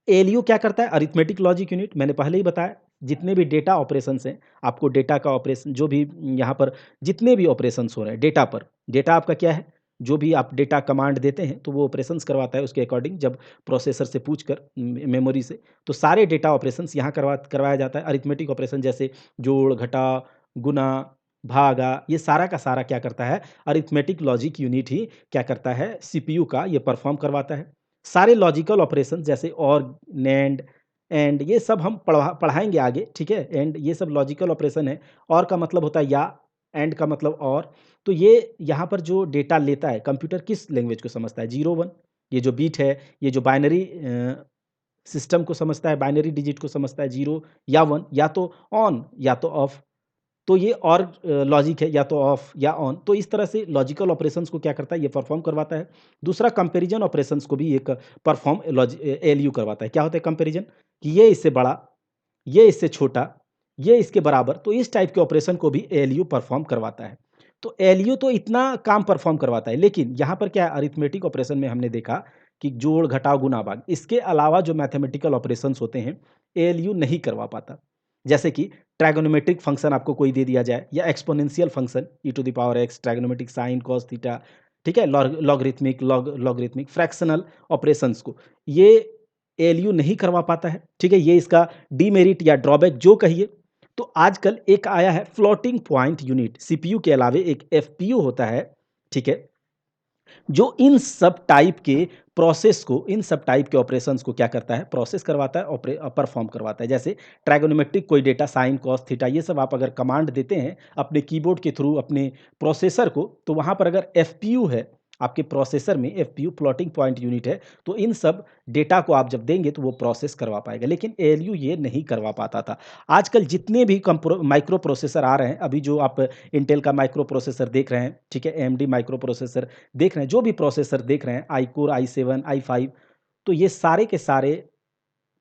Speaker 1: एएलयू क्या करता है, अरिथमेटिक लॉजिक यूनिट, मैंने पहले ही बताया, जितने भी डेटा ऑपरेशंस हैं, आपको डेटा का ऑपरेशन, जो भी यहाँ पर जितने भी ऑपरेशंस हो रहे हैं डेटा पर, डेटा आपका क्या है, जो भी आप डेटा कमांड देते हैं तो वो ऑपरेशंस करवाता है उसके अकॉर्डिंग, जब प्रोसेसर से पूछ कर मेमोरी से, तो सारे डेटा ऑपरेशंस यहाँ करवाया जाता है। अरिथमेटिक ऑपरेशन जैसे जोड़, घटा, गुना, भागा, ये सारा का सारा क्या करता है, अरिथमेटिक लॉजिक यूनिट ही क्या करता है, सीपीयू का ये परफॉर्म करवाता है। सारे लॉजिकल ऑपरेशन जैसे और, नैंड, एंड, ये सब हम पढ़ाएंगे आगे, ठीक है? एंड ये सब लॉजिकल ऑपरेशन है। और का मतलब होता है या, एंड का मतलब और। तो ये यहाँ पर जो डेटा लेता है, कंप्यूटर किस लैंग्वेज को समझता है, 0 1, ये जो बीट है, ये जो बाइनरी सिस्टम को समझता है, बाइनरी डिजिट को समझता है, 0 या 1, या तो ऑन या तो ऑफ। तो ये और लॉजिक है, या तो ऑफ या ऑन। तो इस तरह से लॉजिकल ऑपरेशंस को क्या करता है, ये परफॉर्म करवाता है। दूसरा, कंपैरिजन ऑपरेशंस को भी एक परफॉर्म एएलयू करवाता है। क्या होता है कंपैरिजन, कि ये इससे बड़ा, ये इससे छोटा, ये इसके बराबर, तो इस टाइप के ऑपरेशन को भी एएलयू परफॉर्म करवाता है। तो एएलयू तो इतना काम परफॉर्म करवाता है, लेकिन यहाँ पर क्या है, अरिथमेटिक ऑपरेशन में हमने देखा कि जोड़, घटाव, गुणा, भाग, इसके अलावा जो मैथमेटिकल ऑपरेशंस होते हैं, एएलयू नहीं करवा पाता। जैसे कि ट्राइगोनोमेट्रिक फंक्शन आपको कोई दे दिया जाए, या exponential function e to the power x, trigonometric sine cos theta, ठीक है, लॉगरिथमिक फ्रैक्शनल ऑपरेशंस को ये एएलयू नहीं करवा पाता है, ठीक है? ये इसका डीमेरिट या ड्रॉबैक जो कहिए। तो आजकल एक आया है फ्लोटिंग पॉइंट यूनिट, सीपीयू के अलावे एक एफपीयू होता है, ठीक है, जो इन सब टाइप के प्रोसेस को, इन सब टाइप के ऑपरेशंस को क्या करता है, प्रोसेस करवाता है, परफॉर्म करवाता है। जैसे ट्राइगोनोमेट्रिक कोई डेटा, साइन कॉस थीटा, ये सब आप अगर कमांड देते हैं अपने कीबोर्ड के थ्रू अपने प्रोसेसर को, तो वहाँ पर अगर एफपीयू है, आपके प्रोसेसर में एफपीयू फ्लोटिंग पॉइंट यूनिट है, तो इन सब डेटा को आप जब देंगे तो वो प्रोसेस करवा पाएगा, लेकिन एएलयू ये नहीं करवा पाता था। आजकल जितने भी माइक्रो प्रोसेसर आ रहे हैं, अभी जो आप इंटेल का माइक्रो प्रोसेसर देख रहे हैं, ठीक है, एएमडी माइक्रो प्रोसेसर देख रहे हैं, जो भी प्रोसेसर देख रहे हैं, आई कोर, i7, i5, तो ये सारे के सारे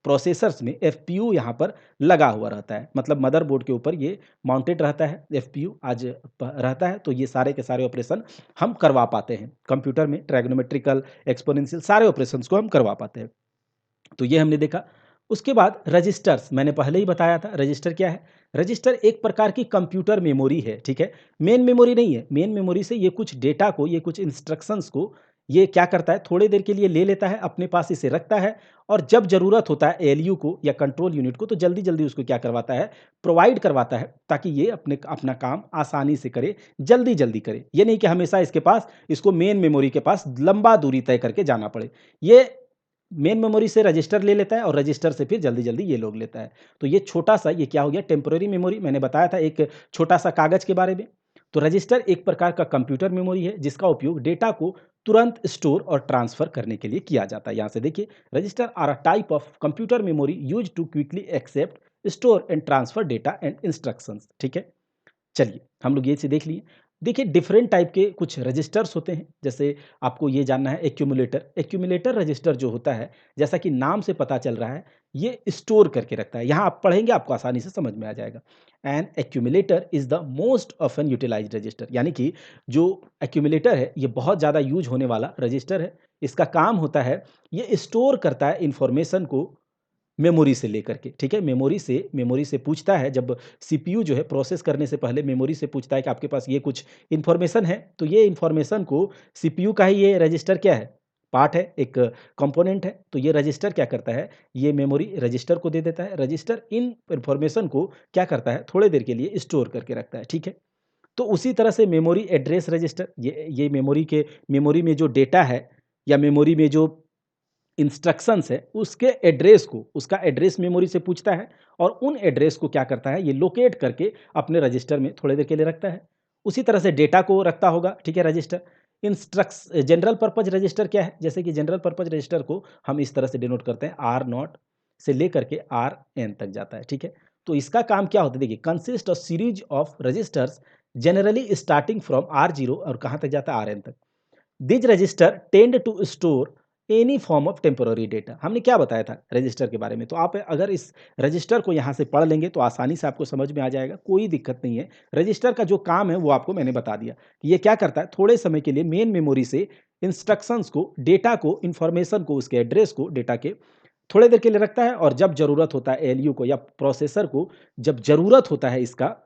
Speaker 1: प्रोसेसर्स में एफपीयू यहाँ पर लगा हुआ रहता है, मतलब मदरबोर्ड के ऊपर ये माउंटेड रहता है, एफपीयू आज रहता है, तो ये सारे के सारे ऑपरेशन हम करवा पाते हैं कंप्यूटर में, ट्राइगोनोमेट्रिकल, एक्सपोनेंशियल, सारे ऑपरेशंस को हम करवा पाते हैं। तो ये हमने देखा। उसके बाद रजिस्टर्स, मैंने पहले ही बताया था, रजिस्टर क्या है, रजिस्टर एक प्रकार की कंप्यूटर मेमोरी है, ठीक है, मेन मेमोरी नहीं है। मेन मेमोरी से ये कुछ डेटा को, ये कुछ इंस्ट्रक्शंस को ये क्या करता है, थोड़ी देर के लिए ले लेता है, अपने पास इसे रखता है, और जब ज़रूरत होता है एएलयू को या कंट्रोल यूनिट को, तो जल्दी जल्दी उसको क्या करवाता है, प्रोवाइड करवाता है, ताकि ये अपना काम आसानी से करे, जल्दी जल्दी करे। ये नहीं कि हमेशा इसके पास, इसको मेन मेमोरी के पास लंबा दूरी तय करके जाना पड़े। ये मेन मेमोरी से रजिस्टर ले लेता है, और रजिस्टर से फिर जल्दी जल्दी ये लोग लेता है। तो ये छोटा सा, ये क्या हो गया, टेम्पररी मेमोरी। मैंने बताया था एक छोटा सा कागज के बारे में। तो रजिस्टर एक प्रकार का कंप्यूटर मेमोरी है, जिसका उपयोग डेटा को तुरंत स्टोर और ट्रांसफर करने के लिए किया जाता है। यहाँ से देखिए, register are a type of computer memory use to quickly accept, store and transfer data and instructions, ठीक है। चलिए, हम लोग ये से देख लिए। देखिए, डिफरेंट टाइप के कुछ रजिस्टर्स होते हैं, जैसे आपको ये जानना है एक्यूमुलेटर। एक्यूमुलेटर रजिस्टर जो होता है, जैसा कि नाम से पता चल रहा है, ये स्टोर करके रखता है। यहाँ आप पढ़ेंगे, आपको आसानी से समझ में आ जाएगा। An accumulator is the most often utilised register, यानी कि जो एक्यूमुलेटर है, ये बहुत ज़्यादा यूज होने वाला रजिस्टर है। इसका काम होता है, ये स्टोर करता है इंफॉर्मेशन को मेमोरी से लेकर के, ठीक है, मेमोरी से पूछता है, जब सीपीयू जो है प्रोसेस करने से पहले मेमोरी से पूछता है कि आपके पास ये कुछ इन्फॉर्मेशन है, तो ये इन्फॉर्मेशन को सीपीयू का ही ये रजिस्टर क्या है, पार्ट है, एक कंपोनेंट है। तो ये रजिस्टर क्या करता है, ये मेमोरी रजिस्टर को दे देता है, रजिस्टर इन इन्फॉर्मेशन को क्या करता है, थोड़ी देर के लिए स्टोर करके रखता है, ठीक है। तो उसी तरह से मेमोरी एड्रेस रजिस्टर, ये मेमोरी में जो डेटा है या मेमोरी में जो इंस्ट्रक्शंस है उसके एड्रेस को, उसका एड्रेस मेमोरी से पूछता है और उन एड्रेस को क्या करता है, ये लोकेट करके अपने रजिस्टर में थोड़ी देर के लिए रखता है। उसी तरह से डेटा को रखता होगा, ठीक है, रजिस्टर। इंस्ट्रक्स जनरल पर्पज रजिस्टर क्या है, जैसे कि जनरल पर्पज रजिस्टर को हम इस तरह से डिनोट करते हैं, आर नॉट से लेकर के आर एन तक जाता है, ठीक है। तो इसका काम क्या होता है, देखिए, consist of series of registers generally starting from R zero और कहाँ तक जाता है, आर एन तक। These register tend to store any form of temporary data. हमने क्या बताया था रजिस्टर के बारे में, तो आप अगर इस रजिस्टर को यहाँ से पढ़ लेंगे तो आसानी से आपको समझ में आ जाएगा, कोई दिक्कत नहीं है। रजिस्टर का जो काम है वो आपको मैंने बता दिया कि ये क्या करता है, थोड़े समय के लिए मेन मेमोरी से इंस्ट्रक्शंस को, डेटा को, इंफॉर्मेशन को, उसके एड्रेस को, डेटा के थोड़ी देर के लिए रखता है और जब जरूरत होता है एलयू को या प्रोसेसर को, जब जरूरत होता है इसका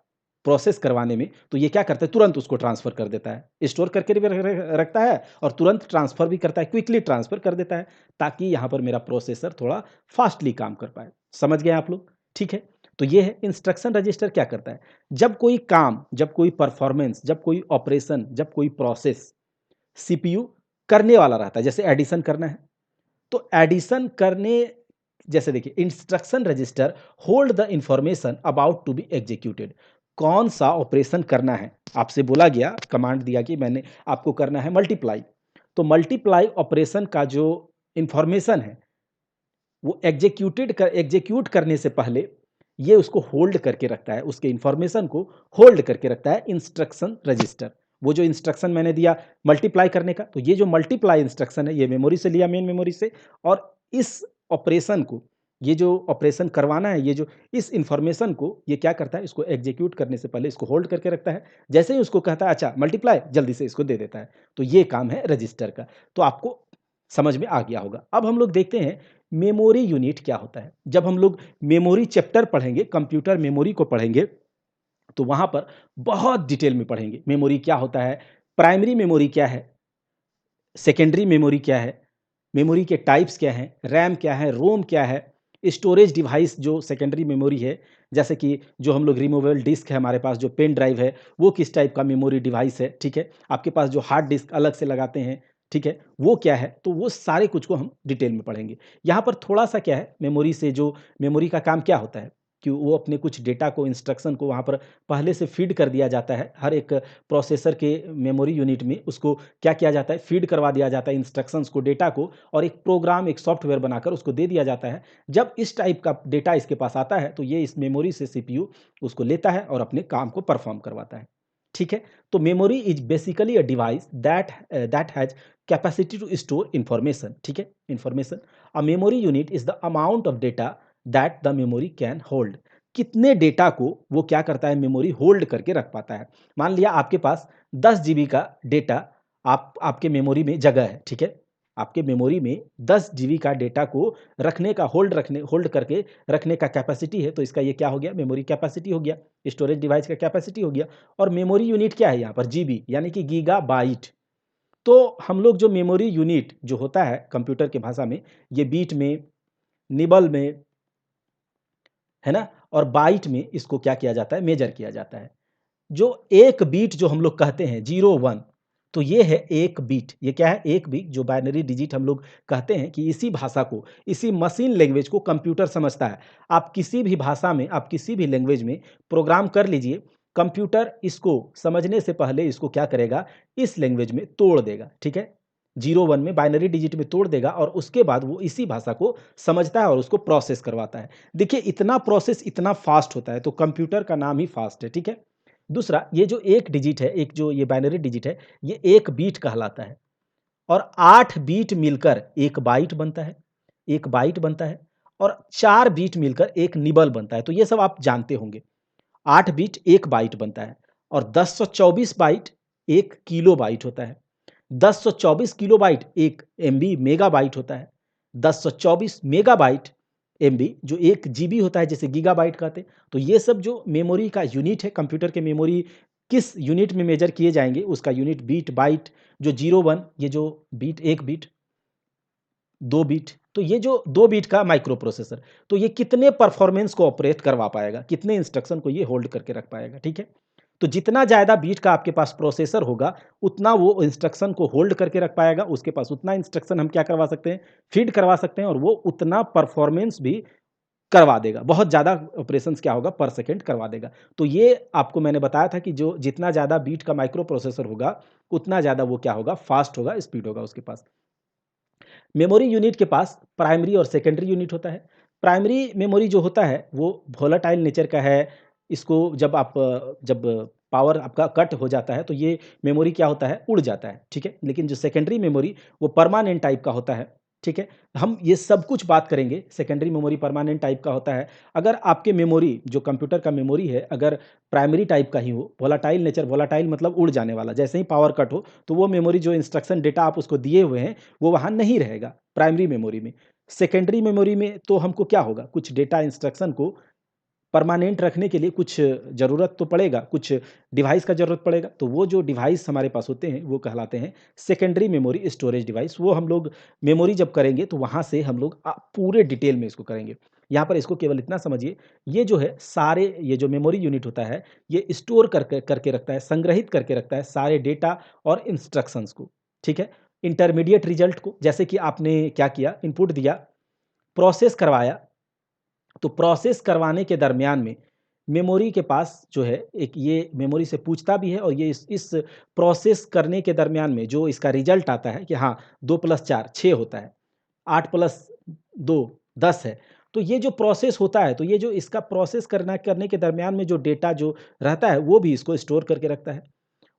Speaker 1: प्रोसेस करवाने में, तो ये क्या करता है, तुरंत उसको ट्रांसफर कर देता है, स्टोर करके भी रखता है और तुरंत ट्रांसफर भी करता है, क्विकली ट्रांसफर कर देता है, ताकि यहां पर मेरा प्रोसेसर थोड़ा फास्टली काम कर पाए। समझ गए आप लोग, ठीक है। तो ये है इंस्ट्रक्शन रजिस्टर क्या करता है, जब कोई काम, जब कोई परफॉर्मेंस, जब कोई ऑपरेशन, जब कोई प्रोसेस सीपीयू करने वाला रहता है, जैसे एडिशन करना है, तो एडिशन करने, जैसे देखिए, instruction register hold the information about to be executed. कौन सा ऑपरेशन करना है, आपसे बोला गया, कमांड दिया कि मैंने आपको करना है मल्टीप्लाई, तो मल्टीप्लाई ऑपरेशन का जो इंफॉर्मेशन है वो एग्जीक्यूट करने से पहले ये उसको होल्ड करके रखता है, उसके इंफॉर्मेशन को होल्ड करके रखता है इंस्ट्रक्शन रजिस्टर। वो जो इंस्ट्रक्शन मैंने दिया मल्टीप्लाई करने का, तो ये जो मल्टीप्लाई इंस्ट्रक्शन है ये मेमोरी से लिया, मेन मेमोरी से, और इस ऑपरेशन को, ये जो ऑपरेशन करवाना है, ये जो इस इंफॉर्मेशन को ये क्या करता है, इसको एग्जीक्यूट करने से पहले इसको होल्ड करके रखता है। जैसे ही उसको कहता है अच्छा मल्टीप्लाई, जल्दी से इसको दे देता है। तो ये काम है रजिस्टर का। तो आपको समझ में आ गया होगा। अब हम लोग देखते हैं मेमोरी यूनिट क्या होता है। जब हम लोग मेमोरी चैप्टर पढ़ेंगे, कंप्यूटर मेमोरी को पढ़ेंगे, तो वहां पर बहुत डिटेल में पढ़ेंगे मेमोरी क्या होता है, प्राइमरी मेमोरी क्या है, सेकेंडरी मेमोरी क्या है, मेमोरी के टाइप्स क्या हैं, रैम क्या है, रोम क्या है, स्टोरेज डिवाइस जो सेकेंडरी मेमोरी है, जैसे कि जो हम लोग रिमूवेबल डिस्क है हमारे पास, जो पेन ड्राइव है, वो किस टाइप का मेमोरी डिवाइस है, ठीक है। आपके पास जो हार्ड डिस्क अलग से लगाते हैं, ठीक है, वो क्या है, तो वो सारे कुछ को हम डिटेल में पढ़ेंगे। यहाँ पर थोड़ा सा क्या है, मेमोरी से जो मेमोरी का काम क्या होता है कि वो अपने कुछ डेटा को, इंस्ट्रक्शन को वहाँ पर पहले से फीड कर दिया जाता है। हर एक प्रोसेसर के मेमोरी यूनिट में उसको क्या किया जाता है, फीड करवा दिया जाता है इंस्ट्रक्शंस को, डेटा को, और एक प्रोग्राम, एक सॉफ्टवेयर बनाकर उसको दे दिया जाता है। जब इस टाइप का डेटा इसके पास आता है तो ये इस मेमोरी से सीपीयू उसको लेता है और अपने काम को परफॉर्म करवाता है, ठीक है। तो memory is basically a device that has capacity to store information, ठीक है, information. A memory unit is the amount of data that the memory can hold. कितने डेटा को वो क्या करता है, मेमोरी होल्ड करके रख पाता है। मान लिया आपके पास 10 GB का डेटा आपके मेमोरी में जगह है, ठीक है। आपके मेमोरी में 10 GB का डेटा को रखने का, होल्ड करके रखने का कैपेसिटी है, तो इसका ये क्या हो गया, मेमोरी कैपेसिटी हो गया, स्टोरेज डिवाइस का कैपेसिटी हो गया। और मेमोरी यूनिट क्या है यहाँ पर, जीबी, यानी कि गीगाबाइट। तो हम लोग जो मेमोरी यूनिट जो होता है कंप्यूटर के भाषा में, ये बीट में, निबल में, है ना, और बाइट में इसको क्या किया जाता है, मेजर किया जाता है। जो एक बीट जो हम लोग कहते हैं 0 1, तो ये है एक बीट। ये क्या है, एक बीट, जो बाइनरी डिजिट हम लोग कहते हैं कि इसी भाषा को, इसी मशीन लैंग्वेज को कंप्यूटर समझता है। आप किसी भी भाषा में, आप किसी भी लैंग्वेज में प्रोग्राम कर लीजिए, कंप्यूटर इसको समझने से पहले इसको क्या करेगा, इस लैंग्वेज में तोड़ देगा, ठीक है। 0 1 में बाइनरी डिजिट में तोड़ देगा और उसके बाद वो इसी भाषा को समझता है और उसको प्रोसेस करवाता है। देखिए, इतना प्रोसेस इतना फास्ट होता है, तो कंप्यूटर का नाम ही फास्ट है, ठीक है। दूसरा, ये जो एक डिजिट है, एक जो ये बाइनरी डिजिट है, ये एक बीट कहलाता है। और 8 बीट मिलकर एक बाइट बनता है, एक बाइट बनता है। और 4 बीट मिलकर एक निबल बनता है। तो ये सब आप जानते होंगे। 8 बीट एक बाइट बनता है और 1024 बाइट एक किलो बाइट होता है। 1024 किलो बाइट एक एमबी मेगा बाइट होता है। 1024 मेगा बाइट एमबी जो एक जीबी होता है, जैसे गीगाबाइट कहते हैं। तो ये सब जो मेमोरी का यूनिट है, कंप्यूटर के मेमोरी किस यूनिट में मेजर किए जाएंगे, उसका यूनिट बीट, बाइट, जो 0 1, ये जो बीट, एक बीट, 2 बीट, तो ये जो 2 बीट का माइक्रो प्रोसेसर, तो ये कितने परफॉर्मेंस को ऑपरेट करवा पाएगा, कितने इंस्ट्रक्शन को ये होल्ड करके रख पाएगा, ठीक है। तो जितना ज़्यादा बीट का आपके पास प्रोसेसर होगा, उतना वो इंस्ट्रक्शन को होल्ड करके रख पाएगा, उसके पास उतना इंस्ट्रक्शन हम क्या करवा सकते हैं, फीड करवा सकते हैं और वो उतना परफॉर्मेंस भी करवा देगा। बहुत ज़्यादा ऑपरेशंस क्या होगा, पर सेकंड करवा देगा। तो ये आपको मैंने बताया था कि जो जितना ज़्यादा बीट का माइक्रो प्रोसेसर होगा, उतना ज़्यादा वो क्या होगा, फास्ट होगा, स्पीड होगा उसके पास। मेमोरी यूनिट के पास प्राइमरी और सेकेंडरी यूनिट होता है। प्राइमरी मेमोरी जो होता है वो वोलेटाइल नेचर का है। इसको जब पावर आपका कट हो जाता है तो ये मेमोरी क्या होता है, उड़ जाता है, ठीक है। लेकिन जो सेकेंडरी मेमोरी वो परमानेंट टाइप का होता है, ठीक है। हम ये सब कुछ बात करेंगे, सेकेंडरी मेमोरी परमानेंट टाइप का होता है। अगर आपके मेमोरी जो कंप्यूटर का मेमोरी है, अगर प्राइमरी टाइप का ही हो, वोलाटाइल नेचर, वोलाटाइल मतलब उड़ जाने वाला, जैसे ही पावर कट हो तो वो मेमोरी जो इंस्ट्रक्शन डेटा आप उसको दिए हुए हैं वो वहाँ नहीं रहेगा प्राइमरी मेमोरी में। सेकेंडरी मेमोरी में तो हमको क्या होगा, कुछ डेटा इंस्ट्रक्शन को परमानेंट रखने के लिए कुछ ज़रूरत तो पड़ेगा, कुछ डिवाइस का ज़रूरत पड़ेगा। तो वो जो डिवाइस हमारे पास होते हैं वो कहलाते हैं सेकेंडरी मेमोरी स्टोरेज डिवाइस। वो हम लोग मेमोरी जब करेंगे तो वहाँ से हम लोग पूरे डिटेल में इसको करेंगे। यहाँ पर इसको केवल इतना समझिए, ये जो है सारे, ये जो मेमोरी यूनिट होता है ये स्टोर करके करके रखता है, संग्रहित करके रखता है सारे डेटा और इंस्ट्रक्शंस को, ठीक है। इंटरमीडिएट रिजल्ट को, जैसे कि आपने क्या किया, इनपुट दिया, प्रोसेस करवाया, तो प्रोसेस करवाने के दरमियान में मेमोरी के पास जो है एक, ये मेमोरी से पूछता भी है और ये इस प्रोसेस करने के दरमियान में जो इसका रिजल्ट आता है कि हाँ 2 + 4 6 होता है, 8 + 2 10 है। तो ये जो प्रोसेस होता है, तो ये जो इसका प्रोसेस करने के दरमियान में जो डेटा जो रहता है वो भी इसको स्टोर करके रखता है।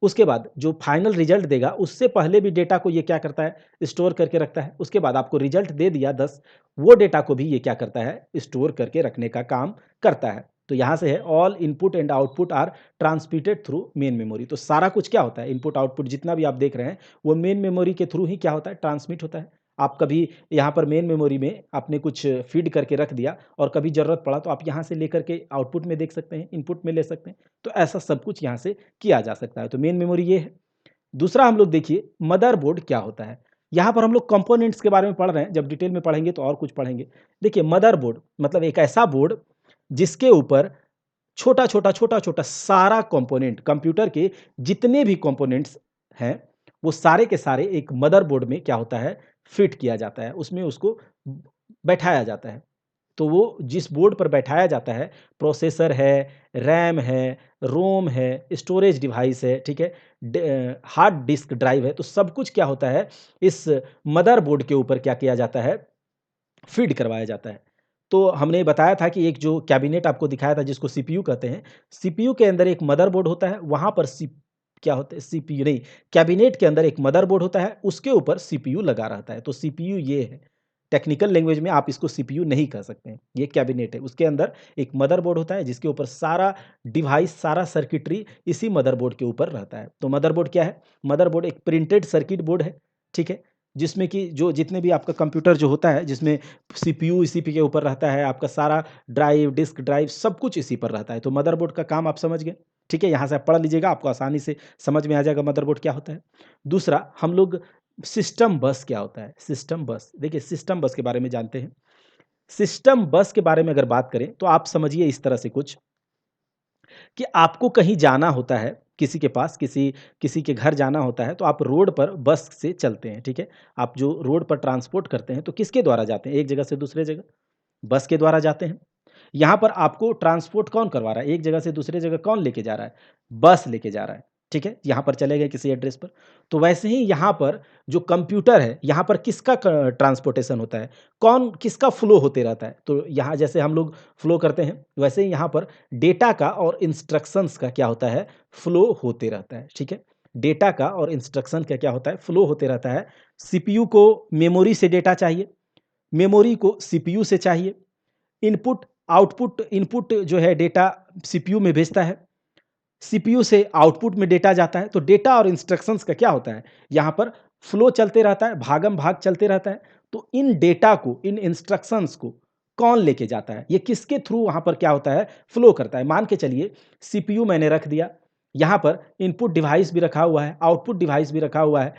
Speaker 1: उसके बाद जो फाइनल रिजल्ट देगा उससे पहले भी डेटा को ये क्या करता है, स्टोर करके रखता है। उसके बाद आपको रिजल्ट दे दिया 10, वो डेटा को भी ये क्या करता है, स्टोर करके रखने का काम करता है। तो यहाँ से है all input and output are transmitted through main memory. तो सारा कुछ क्या होता है, इनपुट आउटपुट जितना भी आप देख रहे हैं वो मेन मेमोरी के थ्रू ही क्या होता है, ट्रांसमिट होता है। आप कभी यहाँ पर मेन मेमोरी में आपने कुछ फीड करके रख दिया और कभी ज़रूरत पड़ा तो आप यहाँ से लेकर के आउटपुट में देख सकते हैं, इनपुट में ले सकते हैं। तो ऐसा सब कुछ यहाँ से किया जा सकता है। तो मेन मेमोरी ये है। दूसरा हम लोग देखिए मदरबोर्ड क्या होता है। यहाँ पर हम लोग कंपोनेंट्स के बारे में पढ़ रहे हैं, जब डिटेल में पढ़ेंगे तो और कुछ पढ़ेंगे। देखिए मदरबोर्ड मतलब एक ऐसा बोर्ड जिसके ऊपर छोटा-छोटा, छोटा-छोटा सारा कंपोनेंट, कंप्यूटर के जितने भी कंपोनेंट्स हैं, वो सारे के सारे एक मदरबोर्ड में क्या होता है, फिट किया जाता है। उसमें उसको बैठाया जाता है। तो वो जिस बोर्ड पर बैठाया जाता है, प्रोसेसर है, रैम है, रोम है, स्टोरेज डिवाइस है, ठीक है? हार्ड डिस्क ड्राइव है, तो सब कुछ क्या होता है, इस मदरबोर्ड के ऊपर क्या किया जाता है, फीड करवाया जाता है। तो हमने बताया था कि एक जो कैबिनेट आपको दिखाया था जिसको सीपीयू कहते हैं, सीपीयू के अंदर एक मदरबोर्ड होता है, वहाँ पर क्या होता है, सीपीयू नहीं, कैबिनेट के अंदर एक मदरबोर्ड होता है, उसके ऊपर सीपीयू लगा रहता है। तो सीपीयू ये है। टेक्निकल लैंग्वेज में आप इसको सीपीयू नहीं कह सकते हैं, ये कैबिनेट है। उसके अंदर एक मदरबोर्ड होता है जिसके ऊपर सारा डिवाइस, सारा सर्किटरी इसी मदरबोर्ड के ऊपर रहता है। तो मदरबोर्ड क्या है? मदरबोर्ड एक प्रिंटेड सर्किट बोर्ड है, ठीक है? जिसमें कि जो जितने भी आपका कंप्यूटर जो होता है, जिसमें सीपीयू इसी पे के ऊपर रहता है, आपका सारा ड्राइव, डिस्क ड्राइव सब कुछ इसी पर रहता है। तो मदरबोर्ड का काम आप समझ गए, ठीक है? यहाँ से आप पढ़ लीजिएगा, आपको आसानी से समझ में आ जाएगा मदरबोर्ड क्या होता है। दूसरा हम लोग सिस्टम बस क्या होता है? सिस्टम बस, देखिए सिस्टम बस के बारे में जानते हैं। सिस्टम बस के बारे में अगर बात करें तो आप समझिए इस तरह से कुछ कि आपको कहीं जाना होता है, किसी के पास, किसी किसी के घर जाना होता है, तो आप रोड पर बस से चलते हैं, ठीक है? आप जो रोड पर ट्रांसपोर्ट करते हैं, तो किसके द्वारा जाते हैं एक जगह से दूसरे जगह? बस के द्वारा जाते हैं। यहाँ पर आपको ट्रांसपोर्ट कौन करवा रहा है? एक जगह से दूसरे जगह कौन लेके जा रहा है? बस लेके जा रहा है, ठीक है? यहाँ पर चले गए किसी एड्रेस पर। तो वैसे ही यहाँ पर जो कंप्यूटर है, यहाँ पर किसका क ट्रांसपोर्टेशन होता है? कौन किसका फ्लो होते रहता है? तो यहाँ जैसे हम लोग फ्लो करते हैं, वैसे ही यहाँ पर डेटा का और इंस्ट्रक्शंस का क्या होता है? फ्लो होते रहता है, ठीक है? डेटा का और इंस्ट्रक्शन का क्या होता है? फ्लो होते रहता है। सीपीयू को मेमोरी से डेटा चाहिए, मेमोरी को सीपीयू से चाहिए। इनपुट जो है डेटा सीपीयू में भेजता है, सीपीयू से आउटपुट में डेटा जाता है। तो डेटा और इंस्ट्रक्शंस का क्या होता है, यहाँ पर फ्लो चलते रहता है, भागम भाग चलते रहता है। तो इन डेटा को, इन इंस्ट्रक्शंस को कौन लेके जाता है, ये किसके थ्रू वहाँ पर क्या होता है, फ्लो करता है। मान के चलिए सीपीयू मैंने रख दिया, यहाँ पर इनपुट डिवाइस भी रखा हुआ है, आउटपुट डिवाइस भी रखा हुआ है,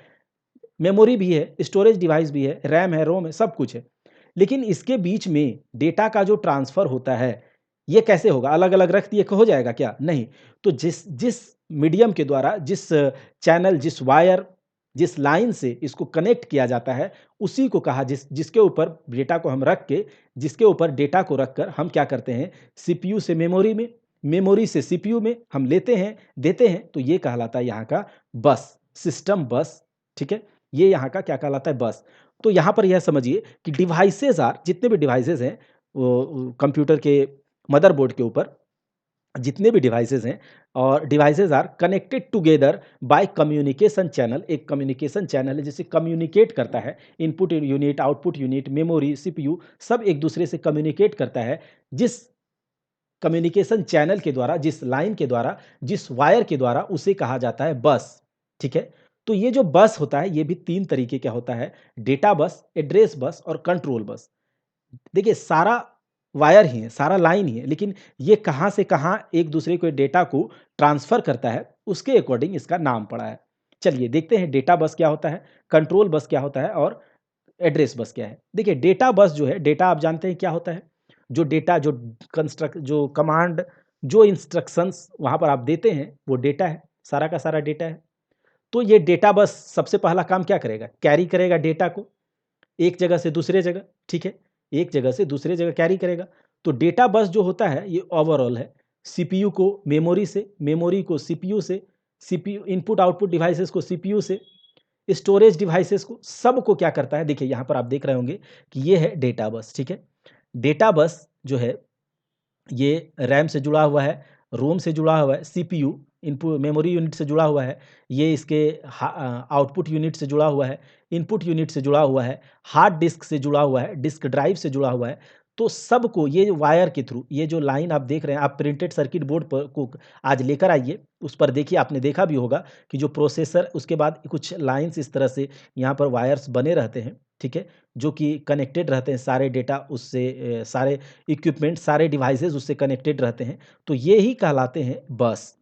Speaker 1: मेमोरी भी है, स्टोरेज डिवाइस भी है, रैम है, रोम है, सब कुछ है। लेकिन इसके बीच में डेटा का जो ट्रांसफ़र होता है, ये कैसे होगा? अलग-अलग रख दिए हो जाएगा क्या? नहीं। तो जिस जिस मीडियम के द्वारा, जिस चैनल, जिस वायर, जिस लाइन से इसको कनेक्ट किया जाता है, उसी को कहा जिसके ऊपर डेटा को हम रख के, जिसके ऊपर डेटा को रखकर हम क्या करते हैं, सीपीयू से मेमोरी में, मेमोरी से सीपीयू में हम लेते हैं, देते हैं, तो ये कहलाता है यहाँ का बस, सिस्टम बस, ठीक है? ये यहाँ का क्या कहलाता है? बस। तो यहाँ पर यह समझिए कि डिवाइसेज़ आर, जितने भी डिवाइसेज़ हैं, वो कंप्यूटर के मदरबोर्ड के ऊपर जितने भी डिवाइसेज़ हैं, और devices are connected together by communication channel. एक कम्युनिकेशन चैनल है जिससे कम्युनिकेट करता है, input unit, output unit, memory, CPU सब एक दूसरे से कम्युनिकेट करता है। जिस कम्युनिकेशन चैनल के द्वारा, जिस लाइन के द्वारा, जिस वायर के द्वारा, उसे कहा जाता है बस, ठीक है? तो ये जो बस होता है, ये भी 3 तरीके का होता है, डेटा बस, एड्रेस बस और कंट्रोल बस। देखिए, सारा वायर ही है, सारा लाइन ही है, लेकिन ये कहाँ से कहाँ एक-दूसरे को डेटा को ट्रांसफ़र करता है, उसके अकॉर्डिंग इसका नाम पड़ा है। चलिए देखते हैं डेटा बस क्या होता है, कंट्रोल बस क्या होता है और एड्रेस बस क्या है। देखिए, डेटा बस जो है, डेटा आप जानते हैं क्या होता है? जो डेटा, जो कमांड, जो इंस्ट्रक्शंस वहाँ पर आप देते हैं, वो डेटा है, सारा का सारा डेटा है। तो ये डेटा बस सबसे पहला काम क्या करेगा? कैरी करेगा डेटा को एक जगह से दूसरे जगह, ठीक है? एक जगह से दूसरे जगह कैरी करेगा। तो डेटा बस जो होता है, ये ओवरऑल है। सीपीयू को मेमोरी से, मेमोरी को सीपीयू से, सीपीयू इनपुट आउटपुट डिवाइसेस को सीपीयू से, स्टोरेज डिवाइसेस को, सबको क्या करता है, देखिए यहाँ पर आप देख रहे होंगे कि ये है डेटा बस, ठीक है? डेटा बस जो है, ये रैम से जुड़ा हुआ है, रोम से जुड़ा हुआ है, सीपीयू इनपुट मेमोरी यूनिट से जुड़ा हुआ है, ये इसके आउटपुट यूनिट से जुड़ा हुआ है, इनपुट यूनिट से जुड़ा हुआ है, हार्ड डिस्क से जुड़ा हुआ है, डिस्क ड्राइव से जुड़ा हुआ है। तो सबको ये वायर के थ्रू, ये जो लाइन आप देख रहे हैं, आप प्रिंटेड सर्किट बोर्ड पर को आज लेकर आइए, उस पर देखिए, आपने देखा भी होगा कि जो प्रोसेसर, उसके बाद कुछ लाइन्स इस तरह से यहाँ पर वायर्स बने रहते हैं, ठीक है? जो कि कनेक्टेड रहते हैं, सारे डेटा उससे सारे इक्विपमेंट, सारे डिवाइसेज़ उससे कनेक्टेड रहते हैं, तो ये ही कहलाते हैं बस।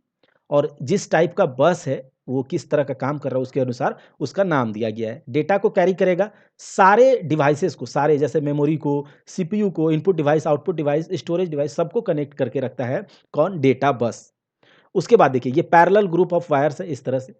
Speaker 1: और जिस टाइप का बस है, वो किस तरह का काम कर रहा है, उसके अनुसार उसका नाम दिया गया है। डेटा को कैरी करेगा, सारे डिवाइसेज़ को, सारे जैसे मेमोरी को, सीपीयू को, input device, output device, storage device, सबको कनेक्ट करके रखता है कौन? Data bus. उसके बाद देखिए, ये पैरेलल ग्रुप ऑफ वायर्स है इस तरह से,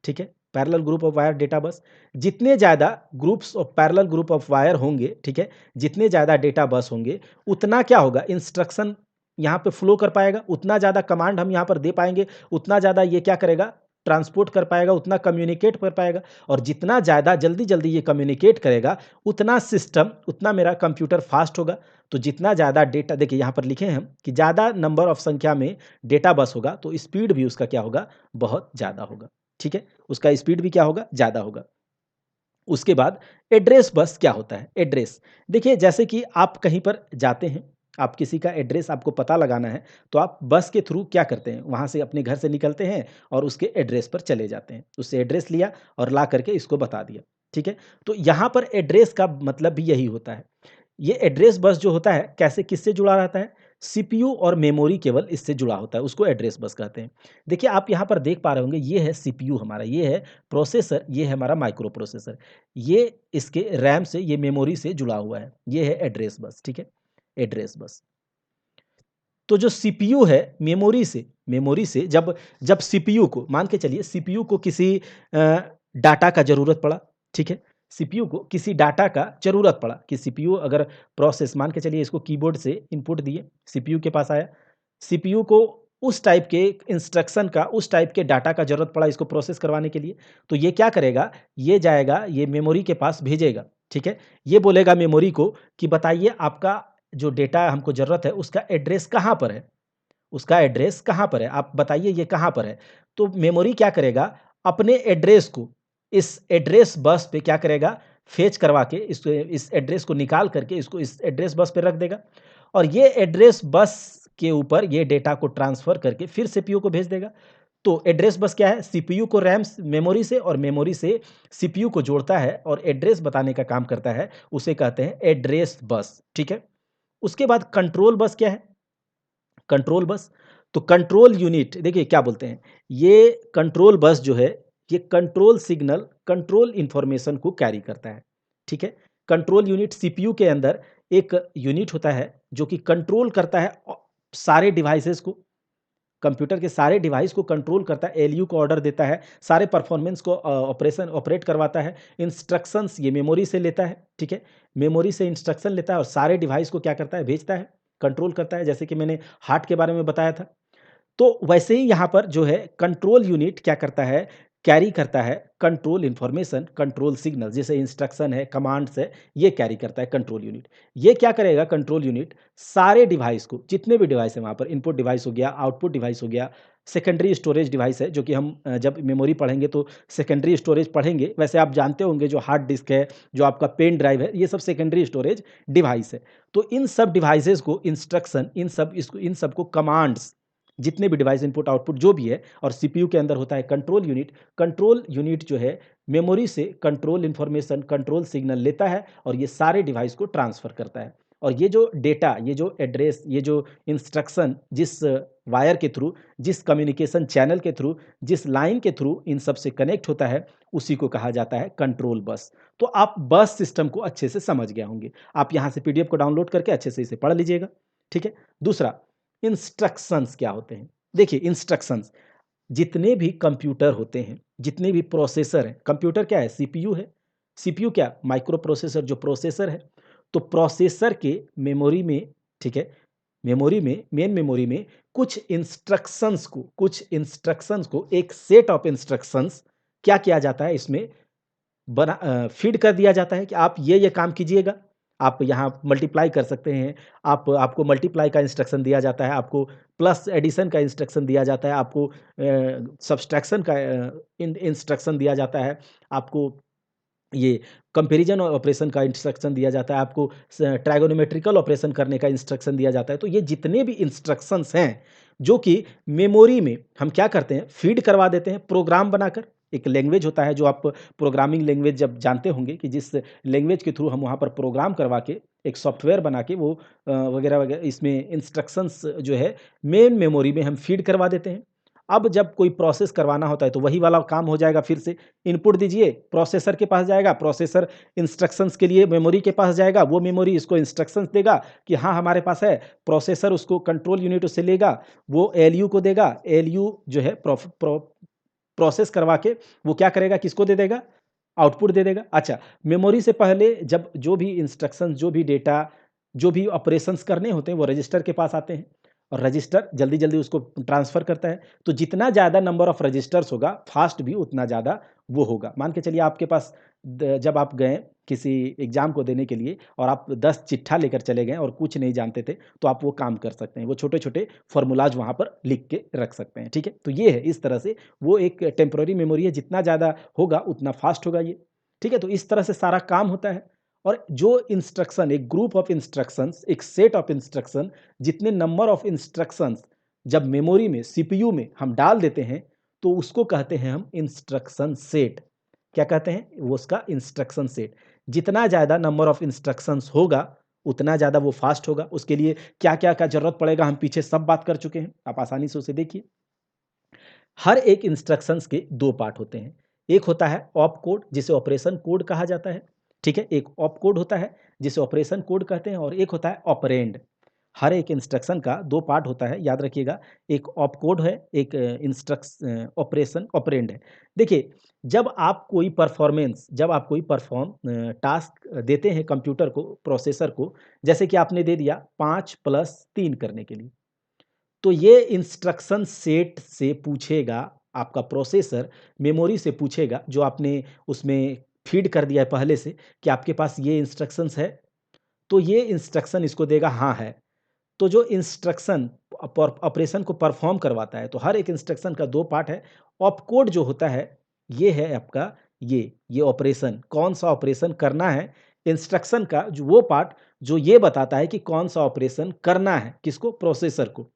Speaker 1: ठीक है? Parallel group of wire data bus. जितने ज़्यादा groups of parallel group of wire होंगे, ठीक है? जितने ज़्यादा डेटा बस होंगे, उतना क्या होगा, इंस्ट्रक्शन यहाँ पे फ्लो कर पाएगा, उतना ज़्यादा कमांड हम यहाँ पर दे पाएँगे, उतना ज़्यादा ये क्या करेगा, ट्रांसपोर्ट कर पाएगा, उतना कम्युनिकेट कर पाएगा, और जितना ज़्यादा जल्दी-जल्दी ये कम्युनिकेट करेगा, उतना सिस्टम, उतना मेरा कंप्यूटर फ़ास्ट होगा। तो जितना ज़्यादा डेटा, देखिए यहाँ पर लिखे हैं हम कि ज़्यादा नंबर ऑफ संख्या में डेटा बस होगा, तो स्पीड भी उसका क्या होगा, बहुत ज़्यादा होगा, ठीक है? उसका स्पीड भी क्या होगा, ज़्यादा होगा। उसके बाद एड्रेस बस क्या होता है? एड्रेस, देखिए जैसे कि आप कहीं पर जाते हैं, आप किसी का एड्रेस आपको पता लगाना है, तो आप बस के थ्रू क्या करते हैं, वहाँ से अपने घर से निकलते हैं और उसके एड्रेस पर चले जाते हैं। उससे एड्रेस लिया और ला करके इसको बता दिया, ठीक है? तो यहाँ पर एड्रेस का मतलब भी यही होता है। ये एड्रेस बस जो होता है, कैसे, किससे जुड़ा रहता है? सीपीयू और मेमोरी केवल इससे जुड़ा होता है, उसको एड्रेस बस कहते हैं। देखिए, आप यहाँ पर देख पा रहे होंगे, ये है सीपीयू हमारा, ये है प्रोसेसर, ये है हमारा माइक्रो प्रोसेसर। ये इसके रैम से, ये मेमोरी से जुड़ा हुआ है। ये है एड्रेस बस, ठीक है? Address bus. तो जो सीपीयू है, मेमोरी से जब जब सीपीयू को, मान के चलिए सीपीयू को किसी डाटा का ज़रूरत पड़ा, ठीक है? सीपीयू को किसी डाटा का ज़रूरत पड़ा कि सीपीयू अगर प्रोसेस, मान के चलिए इसको कीबोर्ड से इनपुट दिए, सीपीयू के पास आया। सीपीयू को उस टाइप के इंस्ट्रक्शन का, उस टाइप के डाटा का ज़रूरत पड़ा इसको प्रोसेस करवाने के लिए, तो ये क्या करेगा, ये जाएगा, ये मेमोरी के पास भेजेगा, ठीक है? ये बोलेगा मेमोरी को कि बताइए आपका जो डेटा हमको ज़रूरत है, उसका एड्रेस कहाँ पर है? उसका एड्रेस कहाँ पर है? आप बताइए ये कहाँ पर है? तो मेमोरी क्या करेगा, अपने एड्रेस को इस एड्रेस बस पे क्या करेगा, फेच करवा के इस एड्रेस को निकाल करके इसको इस एड्रेस बस पे रख देगा, और ये एड्रेस बस के ऊपर ये डेटा को ट्रांसफ़र करके फिर सीपीयू को भेज देगा। तो एड्रेस बस क्या है? सीपीयू को रैम मेमोरी से, और मेमोरी से सीपीयू को जोड़ता है और एड्रेस बताने का काम करता है, उसे कहते हैं एड्रेस बस, ठीक है? उसके बाद कंट्रोल बस क्या है? कंट्रोल बस, तो कंट्रोल यूनिट, देखिए क्या बोलते हैं, ये कंट्रोल बस जो है, ये कंट्रोल सिग्नल, कंट्रोल इन्फॉर्मेशन को कैरी करता है, ठीक है? कंट्रोल यूनिट, सीपीयू के अंदर एक यूनिट होता है जो कि कंट्रोल करता है सारे डिवाइसेस को, कंप्यूटर के सारे डिवाइस को कंट्रोल करता है, एलयू को ऑर्डर देता है, सारे परफॉर्मेंस को ऑपरेशन ऑपरेट करवाता है, इंस्ट्रक्शंस ये मेमोरी से लेता है, ठीक है? मेमोरी से इंस्ट्रक्शन लेता है और सारे डिवाइस को क्या करता है, भेजता है, कंट्रोल करता है, जैसे कि मैंने हार्ट के बारे में बताया था। तो वैसे ही यहाँ पर जो है कंट्रोल यूनिट क्या करता है, कैरी करता है कंट्रोल इन्फॉर्मेशन, कंट्रोल सिग्नल, जैसे इंस्ट्रक्शन है, कमांड्स है, ये कैरी करता है कंट्रोल यूनिट। ये क्या करेगा कंट्रोल यूनिट, सारे डिवाइस को, जितने भी डिवाइस हैं वहाँ पर, इनपुट डिवाइस हो गया, आउटपुट डिवाइस हो गया, सेकेंडरी स्टोरेज डिवाइस है, जो कि हम जब मेमोरी पढ़ेंगे तो सेकेंडरी स्टोरेज पढ़ेंगे, वैसे आप जानते होंगे जो हार्ड डिस्क है, जो आपका पेन ड्राइव है, ये सब सेकेंडरी स्टोरेज डिवाइस है। तो इन सब डिवाइसेस को इंस्ट्रक्शन, इन सब को कमांड्स, जितने भी डिवाइस इनपुट आउटपुट जो भी है, और सीपीयू के अंदर होता है कंट्रोल यूनिट। कंट्रोल यूनिट जो है मेमोरी से कंट्रोल इन्फॉर्मेशन, कंट्रोल सिग्नल लेता है और ये सारे डिवाइस को ट्रांसफर करता है। और ये जो डेटा, ये जो एड्रेस, ये जो इंस्ट्रक्शन जिस वायर के थ्रू, जिस कम्युनिकेशन चैनल के थ्रू, जिस लाइन के थ्रू इन सब से कनेक्ट होता है, उसी को कहा जाता है कंट्रोल बस। तो आप बस सिस्टम को अच्छे से समझ गए होंगे। आप यहाँ से पीडीएफ को डाउनलोड करके अच्छे से इसे पढ़ लीजिएगा, ठीक है? दूसरा, इंस्ट्रक्शंस क्या होते हैं? देखिए इंस्ट्रक्शंस, जितने भी कंप्यूटर होते हैं, जितने भी प्रोसेसर हैं, कंप्यूटर क्या है? सीपीयू है। सीपीयू क्या? माइक्रो प्रोसेसर, जो प्रोसेसर है। तो प्रोसेसर के मेमोरी में, ठीक है? मेमोरी में, मेन मेमोरी में कुछ इंस्ट्रक्शंस को एक सेट ऑफ इंस्ट्रक्शंस क्या किया जाता है इसमें फीड कर दिया जाता है कि आप ये काम कीजिएगा। आप यहाँ मल्टीप्लाई कर सकते हैं, आपको मल्टीप्लाई का इंस्ट्रक्शन दिया जाता है, आपको प्लस एडिशन का इंस्ट्रक्शन दिया जाता है, आपको सब्सट्रैक्शन का इंस्ट्रक्शन दिया जाता है, आपको ये कंपैरिजन ऑपरेशन का इंस्ट्रक्शन दिया जाता है, आपको ट्राइगोनोमेट्रिकल ऑपरेशन करने का इंस्ट्रक्शन दिया जाता है। तो ये जितने भी इंस्ट्रक्शंस हैं, जो कि मेमोरी में हम क्या करते हैं, फीड करवा देते हैं प्रोग्राम बनाकर। एक लैंग्वेज होता है जो आप प्रोग्रामिंग लैंग्वेज जब जानते होंगे, कि जिस लैंग्वेज के थ्रू हम वहाँ पर प्रोग्राम करवा के एक सॉफ्टवेयर बना के वो वगैरह वगैरह इसमें इंस्ट्रक्शंस जो है मेन मेमोरी में हम फीड करवा देते हैं। अब जब कोई प्रोसेस करवाना होता है तो वही वाला काम हो जाएगा फिर से। इनपुट दीजिए, प्रोसेसर के पास जाएगा, प्रोसेसर इंस्ट्रक्शंस के लिए मेमोरी के पास जाएगा, वो मेमोरी इसको इंस्ट्रक्शंस देगा कि हाँ हमारे पास है, प्रोसेसर उसको कंट्रोल यूनिट उससे लेगा, वो एलयू को देगा, एलयू जो है प्रोसेस करवा के वो क्या करेगा, किसको दे देगा, आउटपुट दे देगा। अच्छा, मेमोरी से पहले जब जो भी इंस्ट्रक्शंस, जो भी डेटा, जो भी ऑपरेशंस करने होते हैं वो रजिस्टर के पास आते हैं, और रजिस्टर जल्दी जल्दी उसको ट्रांसफर करता है। तो जितना ज़्यादा नंबर ऑफ रजिस्टर्स होगा, फास्ट भी उतना ज़्यादा वो होगा। मान के चलिए आपके पास जब आप गए किसी एग्जाम को देने के लिए और आप 10 चिट्ठा लेकर चले गए और कुछ नहीं जानते थे, तो आप वो काम कर सकते हैं, वो छोटे छोटे फॉर्मूलाज वहाँ पर लिख के रख सकते हैं, ठीक है? तो ये है, इस तरह से वो एक टेम्पररी मेमोरी है, जितना ज़्यादा होगा उतना फास्ट होगा ये, ठीक है? तो इस तरह से सारा काम होता है। और जो इंस्ट्रक्शन, एक ग्रुप ऑफ इंस्ट्रक्शंस, एक सेट ऑफ इंस्ट्रक्शन, जितने नंबर ऑफ इंस्ट्रक्शंस जब मेमोरी में, सीपीयू में हम डाल देते हैं, तो उसको कहते हैं हम इंस्ट्रक्शन सेट। क्या कहते हैं? वो उसका इंस्ट्रक्शन सेट। जितना ज़्यादा नंबर ऑफ इंस्ट्रक्शंस होगा, उतना ज़्यादा वो फास्ट होगा। उसके लिए क्या-क्या का ज़रूरत पड़ेगा, हम पीछे सब बात कर चुके हैं। आप आसानी से उसे देखिए। हर एक इंस्ट्रक्शंस के 2 पार्ट होते हैं। एक होता है ऑप कोड, जिसे ऑपरेशन कोड कहा जाता है, ठीक है? एक ऑप कोड होता है, जिसे ऑपरेशन कोड कहते हैं, और एक होता है ऑपरेंड। हर एक इंस्ट्रक्शन का 2 पार्ट होता है, याद रखिएगा। एक ऑप कोड है, एक ऑपरेशन ऑपरेंड है। देखिए, जब आप कोई टास्क देते हैं कंप्यूटर को, प्रोसेसर को, जैसे कि आपने दे दिया 5 + 3 करने के लिए, तो ये इंस्ट्रक्शन सेट से पूछेगा, आपका प्रोसेसर मेमोरी से पूछेगा, जो आपने उसमें फीड कर दिया है पहले से, कि आपके पास ये इंस्ट्रक्शंस है, तो ये इंस्ट्रक्शन इसको देगा हाँ है। तो जो इंस्ट्रक्शन ऑपरेशन को परफॉर्म करवाता है, तो हर एक इंस्ट्रक्शन का 2 पार्ट है। ऑपकोड जो होता है, ये है आपका, ये ऑपरेशन, कौन सा ऑपरेशन करना है, इंस्ट्रक्शन का जो वो पार्ट जो ये बताता है कि कौन सा ऑपरेशन करना है, किसको, प्रोसेसर को।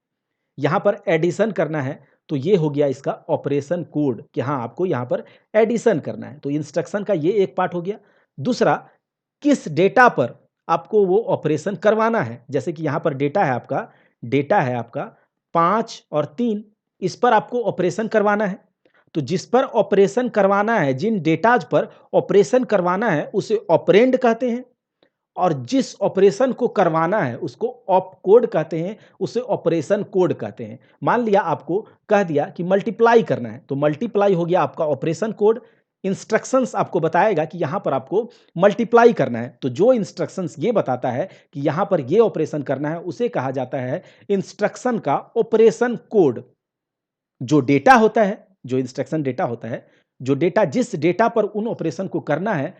Speaker 1: यहाँ पर एडिशन करना है, तो ये हो गया इसका ऑपरेशन कोड, कि हाँ आपको यहाँ पर एडिशन करना है। तो इंस्ट्रक्शन का ये एक पार्ट हो गया। दूसरा, किस डेटा पर आपको वो ऑपरेशन करवाना है, जैसे कि यहाँ पर डेटा है आपका 5 और 3, इस पर आपको ऑपरेशन करवाना है। तो जिस पर ऑपरेशन करवाना है, जिन डेटाज पर ऑपरेशन करवाना है, उसे ऑपरेंड कहते हैं। और जिस ऑपरेशन को करवाना है उसको ऑप कोड कहते हैं, उसे ऑपरेशन कोड कहते हैं। मान लिया आपको कह दिया कि मल्टीप्लाई करना है, तो मल्टीप्लाई हो गया आपका ऑपरेशन कोड। इंस्ट्रक्शंस आपको बताएगा कि यहां पर आपको मल्टीप्लाई करना है, तो जो इंस्ट्रक्शंस ये बताता है कि यहां पर ये ऑपरेशन करना है उसे कहा जाता है इंस्ट्रक्शन का ऑपरेशन कोड। जो डेटा होता है, जो इंस्ट्रक्शन डेटा होता है, जो डेटा जिस डेटा पर उन ऑपरेशन को करना है,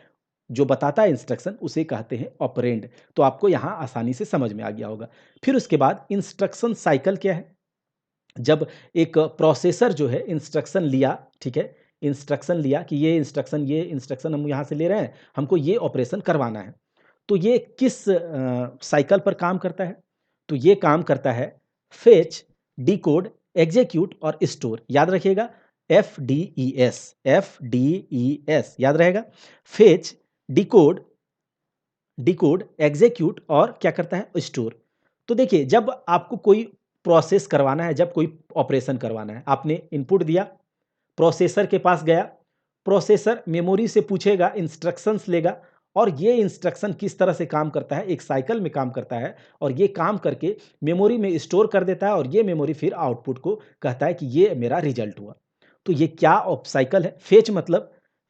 Speaker 1: जो बताता है इंस्ट्रक्शन, उसे कहते हैं ऑपरेंड। तो आपको यहां आसानी से समझ में आ गया होगा। फिर उसके बाद इंस्ट्रक्शन साइकिल क्या है? जब एक प्रोसेसर जो है इंस्ट्रक्शन लिया, ठीक है, इंस्ट्रक्शन लिया कि ये इंस्ट्रक्शन हम यहां से ले रहे हैं, हमको ये ऑपरेशन करवाना है, तो ये किस साइकिल पर काम करता है? तो ये काम करता है फेच, डिकोड, एग्जीक्यूट और स्टोर। याद रखिएगा, FDES, FDES याद रहेगा। फेच, डिकोड, एग्जीक्यूट और क्या करता है? स्टोर। तो देखिए, जब आपको कोई प्रोसेस करवाना है, जब कोई ऑपरेशन करवाना है, आपने इनपुट दिया, प्रोसेसर के पास गया, प्रोसेसर मेमोरी से पूछेगा, इंस्ट्रक्शंस लेगा, और ये इंस्ट्रक्शन किस तरह से काम करता है? एक साइकिल में काम करता है, और ये काम करके मेमोरी में स्टोर कर देता है, और ये मेमोरी फिर आउटपुट को कहता है कि ये मेरा रिजल्ट हुआ। तो ये क्या ऑप साइकिल है?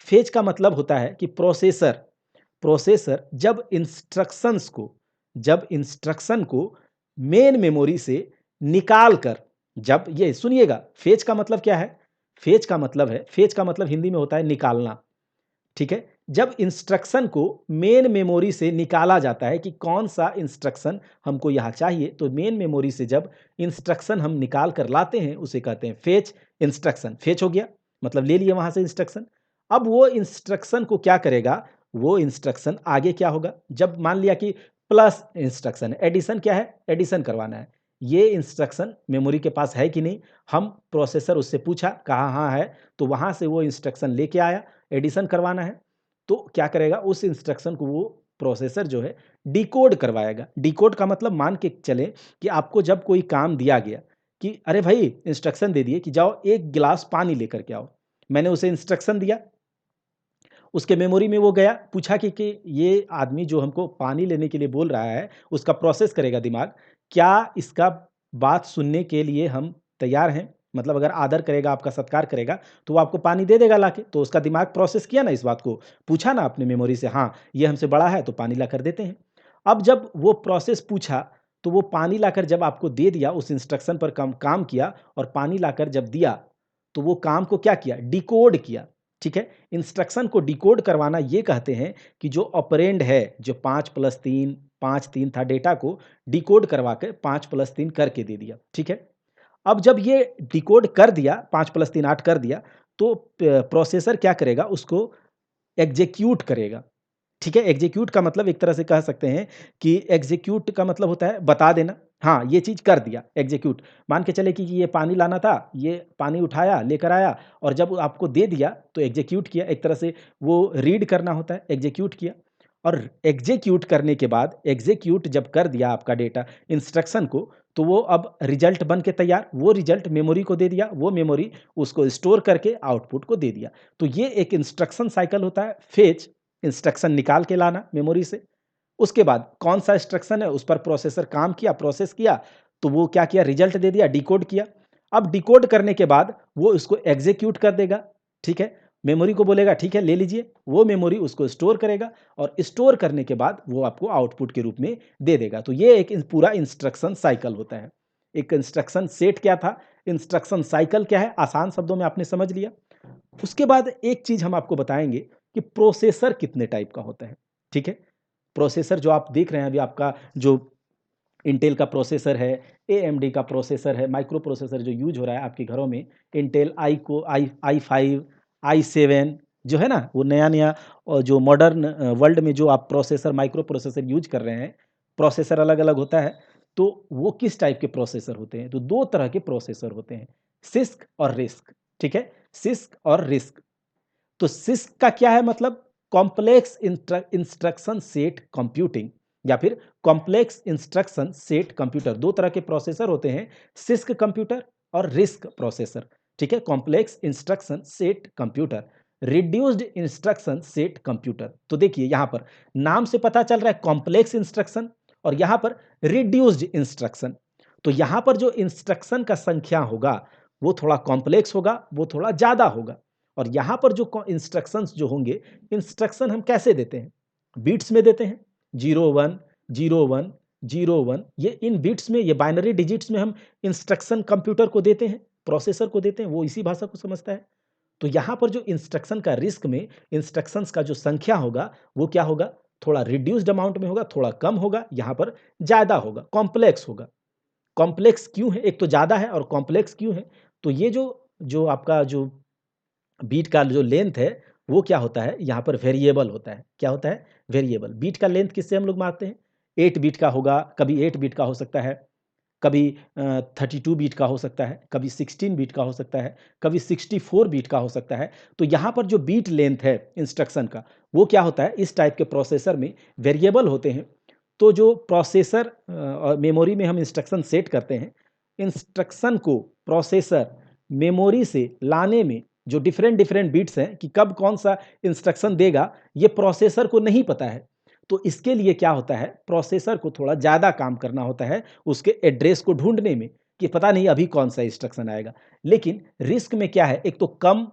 Speaker 1: फेच का मतलब होता है कि प्रोसेसर प्रोसेसर जब इंस्ट्रक्शन को मेन मेमोरी से निकाल कर, जब ये सुनिएगा, फेच का मतलब क्या है? फेच का मतलब हिंदी में होता है निकालना, ठीक है। जब इंस्ट्रक्शन को मेन मेमोरी से निकाला जाता है कि कौन सा इंस्ट्रक्शन हमको यहां चाहिए, तो मेन मेमोरी से जब इंस्ट्रक्शन हम निकाल कर लाते हैं उसे कहते हैं फेच। इंस्ट्रक्शन फेच हो गया, मतलब ले लिए वहां से इंस्ट्रक्शन। अब वो इंस्ट्रक्शन को क्या करेगा? वो इंस्ट्रक्शन आगे क्या होगा? जब मान लिया कि प्लस इंस्ट्रक्शन है, एडिशन क्या है? एडिशन करवाना है। ये इंस्ट्रक्शन मेमोरी के पास है कि नहीं? हम प्रोसेसर उससे पूछा, कहा हाँ है, तो वहां से वो इंस्ट्रक्शन लेके आया, एडिशन करवाना है। तो क्या करेगा? उस इंस्ट्रक्शन को वो प्रोसेसर जो है डिकोड करवाएगा। डिकोड का मतलब मान के चले कि आपको जब कोई काम दिया गया कि अरे भाई इंस्ट्रक्शन दे दिए कि जाओ एक गिलास पानी लेकर के आओ, मैंने उसे इंस्ट्रक्शन दिया, उसके मेमोरी में वो गया, पूछा कि ये आदमी जो हमको पानी लेने के लिए बोल रहा है, उसका प्रोसेस करेगा दिमाग, क्या इसका बात सुनने के लिए हम तैयार हैं? मतलब अगर आदर करेगा, आपका सत्कार करेगा, तो वो आपको पानी दे देगा लाके। तो उसका दिमाग प्रोसेस किया ना इस बात को, पूछा ना अपने मेमोरी से, हाँ, ये हमसे बड़ा है तो पानी लाकर देते हैं। अब जब वो प्रोसेस पूछा, तो वो पानी लाकर जब आपको दे दिया, उस इंस्ट्रक्शन पर काम किया, और पानी लाकर जब दिया, तो वो काम को क्या किया? डिकोड किया, ठीक है। इंस्ट्रक्शन को डिकोड करवाना ये कहते हैं कि जो ऑपरेंड है, जो 5+3, 5 3 था, डेटा को डिकोड करवा के 5+3 करके दे दिया, ठीक है। अब जब ये डिकोड कर दिया, 5+3 8 कर दिया, तो प्रोसेसर क्या करेगा? उसको एग्जीक्यूट करेगा, ठीक है। एग्जीक्यूट का मतलब एक तरह से कह सकते हैं कि एग्जीक्यूट का मतलब होता है बता देना, हाँ, ये चीज़ कर दिया, एग्जीक्यूट। मान के चले कि ये पानी लाना था, ये पानी उठाया, लेकर आया, और जब आपको दे दिया तो एग्जीक्यूट किया। एक तरह से वो रीड करना होता है, एग्जीक्यूट किया। और एग्जीक्यूट करने के बाद, एग्जीक्यूट जब कर दिया आपका डेटा इंस्ट्रक्शन को, तो वो अब रिजल्ट बन के तैयार, वो रिजल्ट मेमोरी को दे दिया, वो मेमोरी उसको स्टोर करके आउटपुट को दे दिया। तो ये एक इंस्ट्रक्शन साइकिल होता है। फेच, इंस्ट्रक्शन निकाल के लाना मेमोरी से। उसके बाद कौन सा इंस्ट्रक्शन है उस पर प्रोसेसर काम किया, प्रोसेस किया, तो वो क्या किया? रिजल्ट दे दिया, डिकोड किया। अब डिकोड करने के बाद वो इसको एग्जीक्यूट कर देगा, ठीक है। मेमोरी को बोलेगा ठीक है ले लीजिए, वो मेमोरी उसको स्टोर करेगा, और स्टोर करने के बाद वो आपको आउटपुट के रूप में दे देगा। तो ये एक पूरा इंस्ट्रक्शन साइकिल होता है। एक इंस्ट्रक्शन सेट क्या था, इंस्ट्रक्शन साइकिल क्या है, आसान शब्दों में आपने समझ लिया। उसके बाद एक चीज हम आपको बताएंगे कि प्रोसेसर कितने टाइप का होता है, ठीक है। प्रोसेसर जो आप देख रहे हैं अभी, आपका जो इंटेल का प्रोसेसर है, एएमडी का प्रोसेसर है, माइक्रो प्रोसेसर जो यूज हो रहा है आपके घरों में, इंटेल आई5, आई7 जो है ना, वो नया नया, और जो मॉडर्न वर्ल्ड में जो आप प्रोसेसर, माइक्रो प्रोसेसर यूज कर रहे हैं, प्रोसेसर अलग अलग होता है। तो वो किस टाइप के प्रोसेसर होते हैं? तो दो तरह के प्रोसेसर होते हैं, सिस्क और रिस्क, ठीक है। सिस्क और रिस्क। तो सिस्क का क्या है मतलब? कॉम्प्लेक्स इंस्ट्रक्शन सेट कंप्यूटिंग, या फिर कॉम्प्लेक्स इंस्ट्रक्शन सेट कंप्यूटर। दो तरह के प्रोसेसर होते हैं, सिस्क कंप्यूटर और रिस्क प्रोसेसर, ठीक है। Complex instruction set computer, reduced instruction set computer. तो देखिए यहां पर नाम से पता चल रहा है कॉम्प्लेक्स इंस्ट्रक्शन और यहां पर रिड्यूस्ड इंस्ट्रक्शन। तो यहां पर जो इंस्ट्रक्शन का संख्या होगा वो थोड़ा कॉम्प्लेक्स होगा, वो थोड़ा ज्यादा होगा। और यहां पर जो इंस्ट्रक्शंस जो होंगे, इंस्ट्रक्शन हम कैसे देते हैं? बीट्स में देते हैं, 0 1 0 1 0 1। ये इन बिट्स में, ये बाइनरी डिजिट्स में हम इंस्ट्रक्शन कंप्यूटर को देते हैं, प्रोसेसर को देते हैं, वो इसी भाषा को समझता है। तो यहां पर जो इंस्ट्रक्शन का रिस्क में इंस्ट्रक्शंस का जो संख्या होगा वो क्या होगा? थोड़ा रिड्यूस्ड अमाउंट में होगा, थोड़ा कम होगा, यहां पर ज्यादा होगा, कॉम्प्लेक्स होगा। कॉम्प्लेक्स क्यों है? एक तो ज्यादा है और कॉम्प्लेक्स क्यों है? तो ये जो जो आपका जो बीट का जो लेंथ है वो क्या होता है? यहाँ पर वेरिएबल होता है। क्या होता है? वेरिएबल। बीट का लेंथ किससे हम लोग मापते हैं? 8 बीट का होगा, कभी 8 बीट का हो सकता है, कभी 32 बीट का हो सकता है, कभी 16 बीट का हो सकता है, कभी 64 बीट का हो सकता है। तो यहाँ पर जो बीट लेंथ है इंस्ट्रक्शन का वो क्या होता है? इस टाइप के प्रोसेसर में वेरिएबल होते हैं। तो जो प्रोसेसर और मेमोरी में हम इंस्ट्रक्शन सेट करते हैं, इंस्ट्रक्शन को प्रोसेसर मेमोरी से लाने में जो डिफरेंट डिफरेंट बीट्स हैं कि कब कौन सा इंस्ट्रक्शन देगा, ये प्रोसेसर को नहीं पता है। तो इसके लिए क्या होता है? प्रोसेसर को थोड़ा ज़्यादा काम करना होता है उसके एड्रेस को ढूंढने में कि पता नहीं अभी कौन सा इंस्ट्रक्शन आएगा। लेकिन रिस्क में क्या है? एक तो कम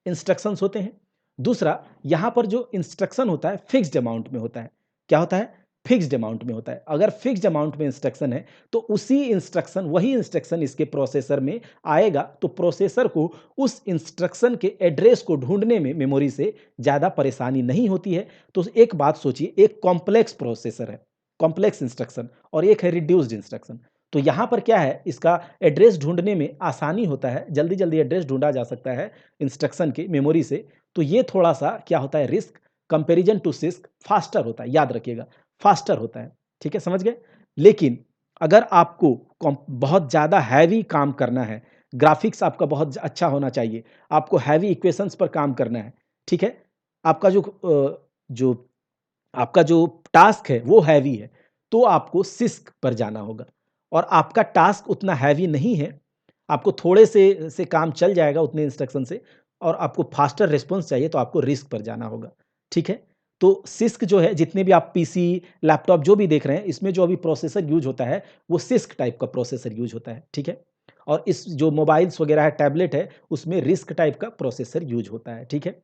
Speaker 1: इंस्ट्रक्शंस होते हैं, दूसरा यहाँ पर जो इंस्ट्रक्शन होता है फिक्स्ड अमाउंट में होता है। क्या होता है? फिक्स्ड अमाउंट में होता है। अगर फिक्स्ड अमाउंट में इंस्ट्रक्शन है तो उसी इंस्ट्रक्शन, वही इंस्ट्रक्शन इसके प्रोसेसर में आएगा, तो प्रोसेसर को उस इंस्ट्रक्शन के एड्रेस को ढूंढने में मेमोरी से ज़्यादा परेशानी नहीं होती है। तो एक बात सोचिए, एक कॉम्प्लेक्स प्रोसेसर है, कॉम्प्लेक्स इंस्ट्रक्शन, और एक है रिड्यूस्ड इंस्ट्रक्शन। तो यहाँ पर क्या है? इसका एड्रेस ढूंढने में आसानी होता है, जल्दी जल्दी एड्रेस ढूंढा जा सकता है इंस्ट्रक्शन के मेमोरी से। तो ये थोड़ा सा क्या होता है? RISC comparison to CISC faster होता है, याद रखिएगा, फास्टर होता है। ठीक है, समझ गए? लेकिन अगर आपको बहुत ज़्यादा हैवी काम करना है, ग्राफिक्स आपका बहुत अच्छा होना चाहिए, आपको हैवी इक्वेशंस पर काम करना है, ठीक है, आपका जो आपका जो टास्क है वो हैवी है, तो आपको सिस्क पर जाना होगा। और आपका टास्क उतना हैवी नहीं है, आपको थोड़े से काम चल जाएगा उतने इंस्ट्रक्शन से, और आपको फास्टर रिस्पॉन्स चाहिए तो आपको रिस्क पर जाना होगा। ठीक है? तो सिस्क जो है, जितने भी आप पीसी, लैपटॉप जो भी देख रहे हैं, इसमें जो अभी प्रोसेसर यूज होता है वो सिस्क टाइप का प्रोसेसर यूज होता है। ठीक है? और इस जो मोबाइल्स वगैरह है, टैबलेट है, उसमें रिस्क टाइप का प्रोसेसर यूज होता है। ठीक है?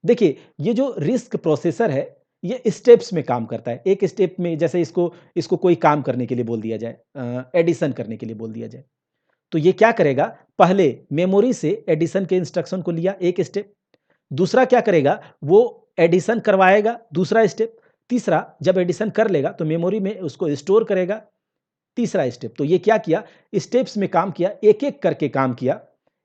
Speaker 1: देखिए, ये जो रिस्क प्रोसेसर है, ये स्टेप्स में काम करता है। एक स्टेप में, जैसे इसको इसको कोई काम करने के लिए बोल दिया जाए, एडिशन करने के लिए बोल दिया जाए, तो ये क्या करेगा? पहले मेमोरी से एडिशन के इंस्ट्रक्शन को लिया, एक स्टेप। दूसरा क्या करेगा? वो एडिशन करवाएगा, दूसरा स्टेप। तीसरा, जब एडिशन कर लेगा तो मेमोरी में उसको स्टोर करेगा, तीसरा स्टेप। तो ये क्या किया? स्टेप्स में काम किया, एक-एक करके काम किया।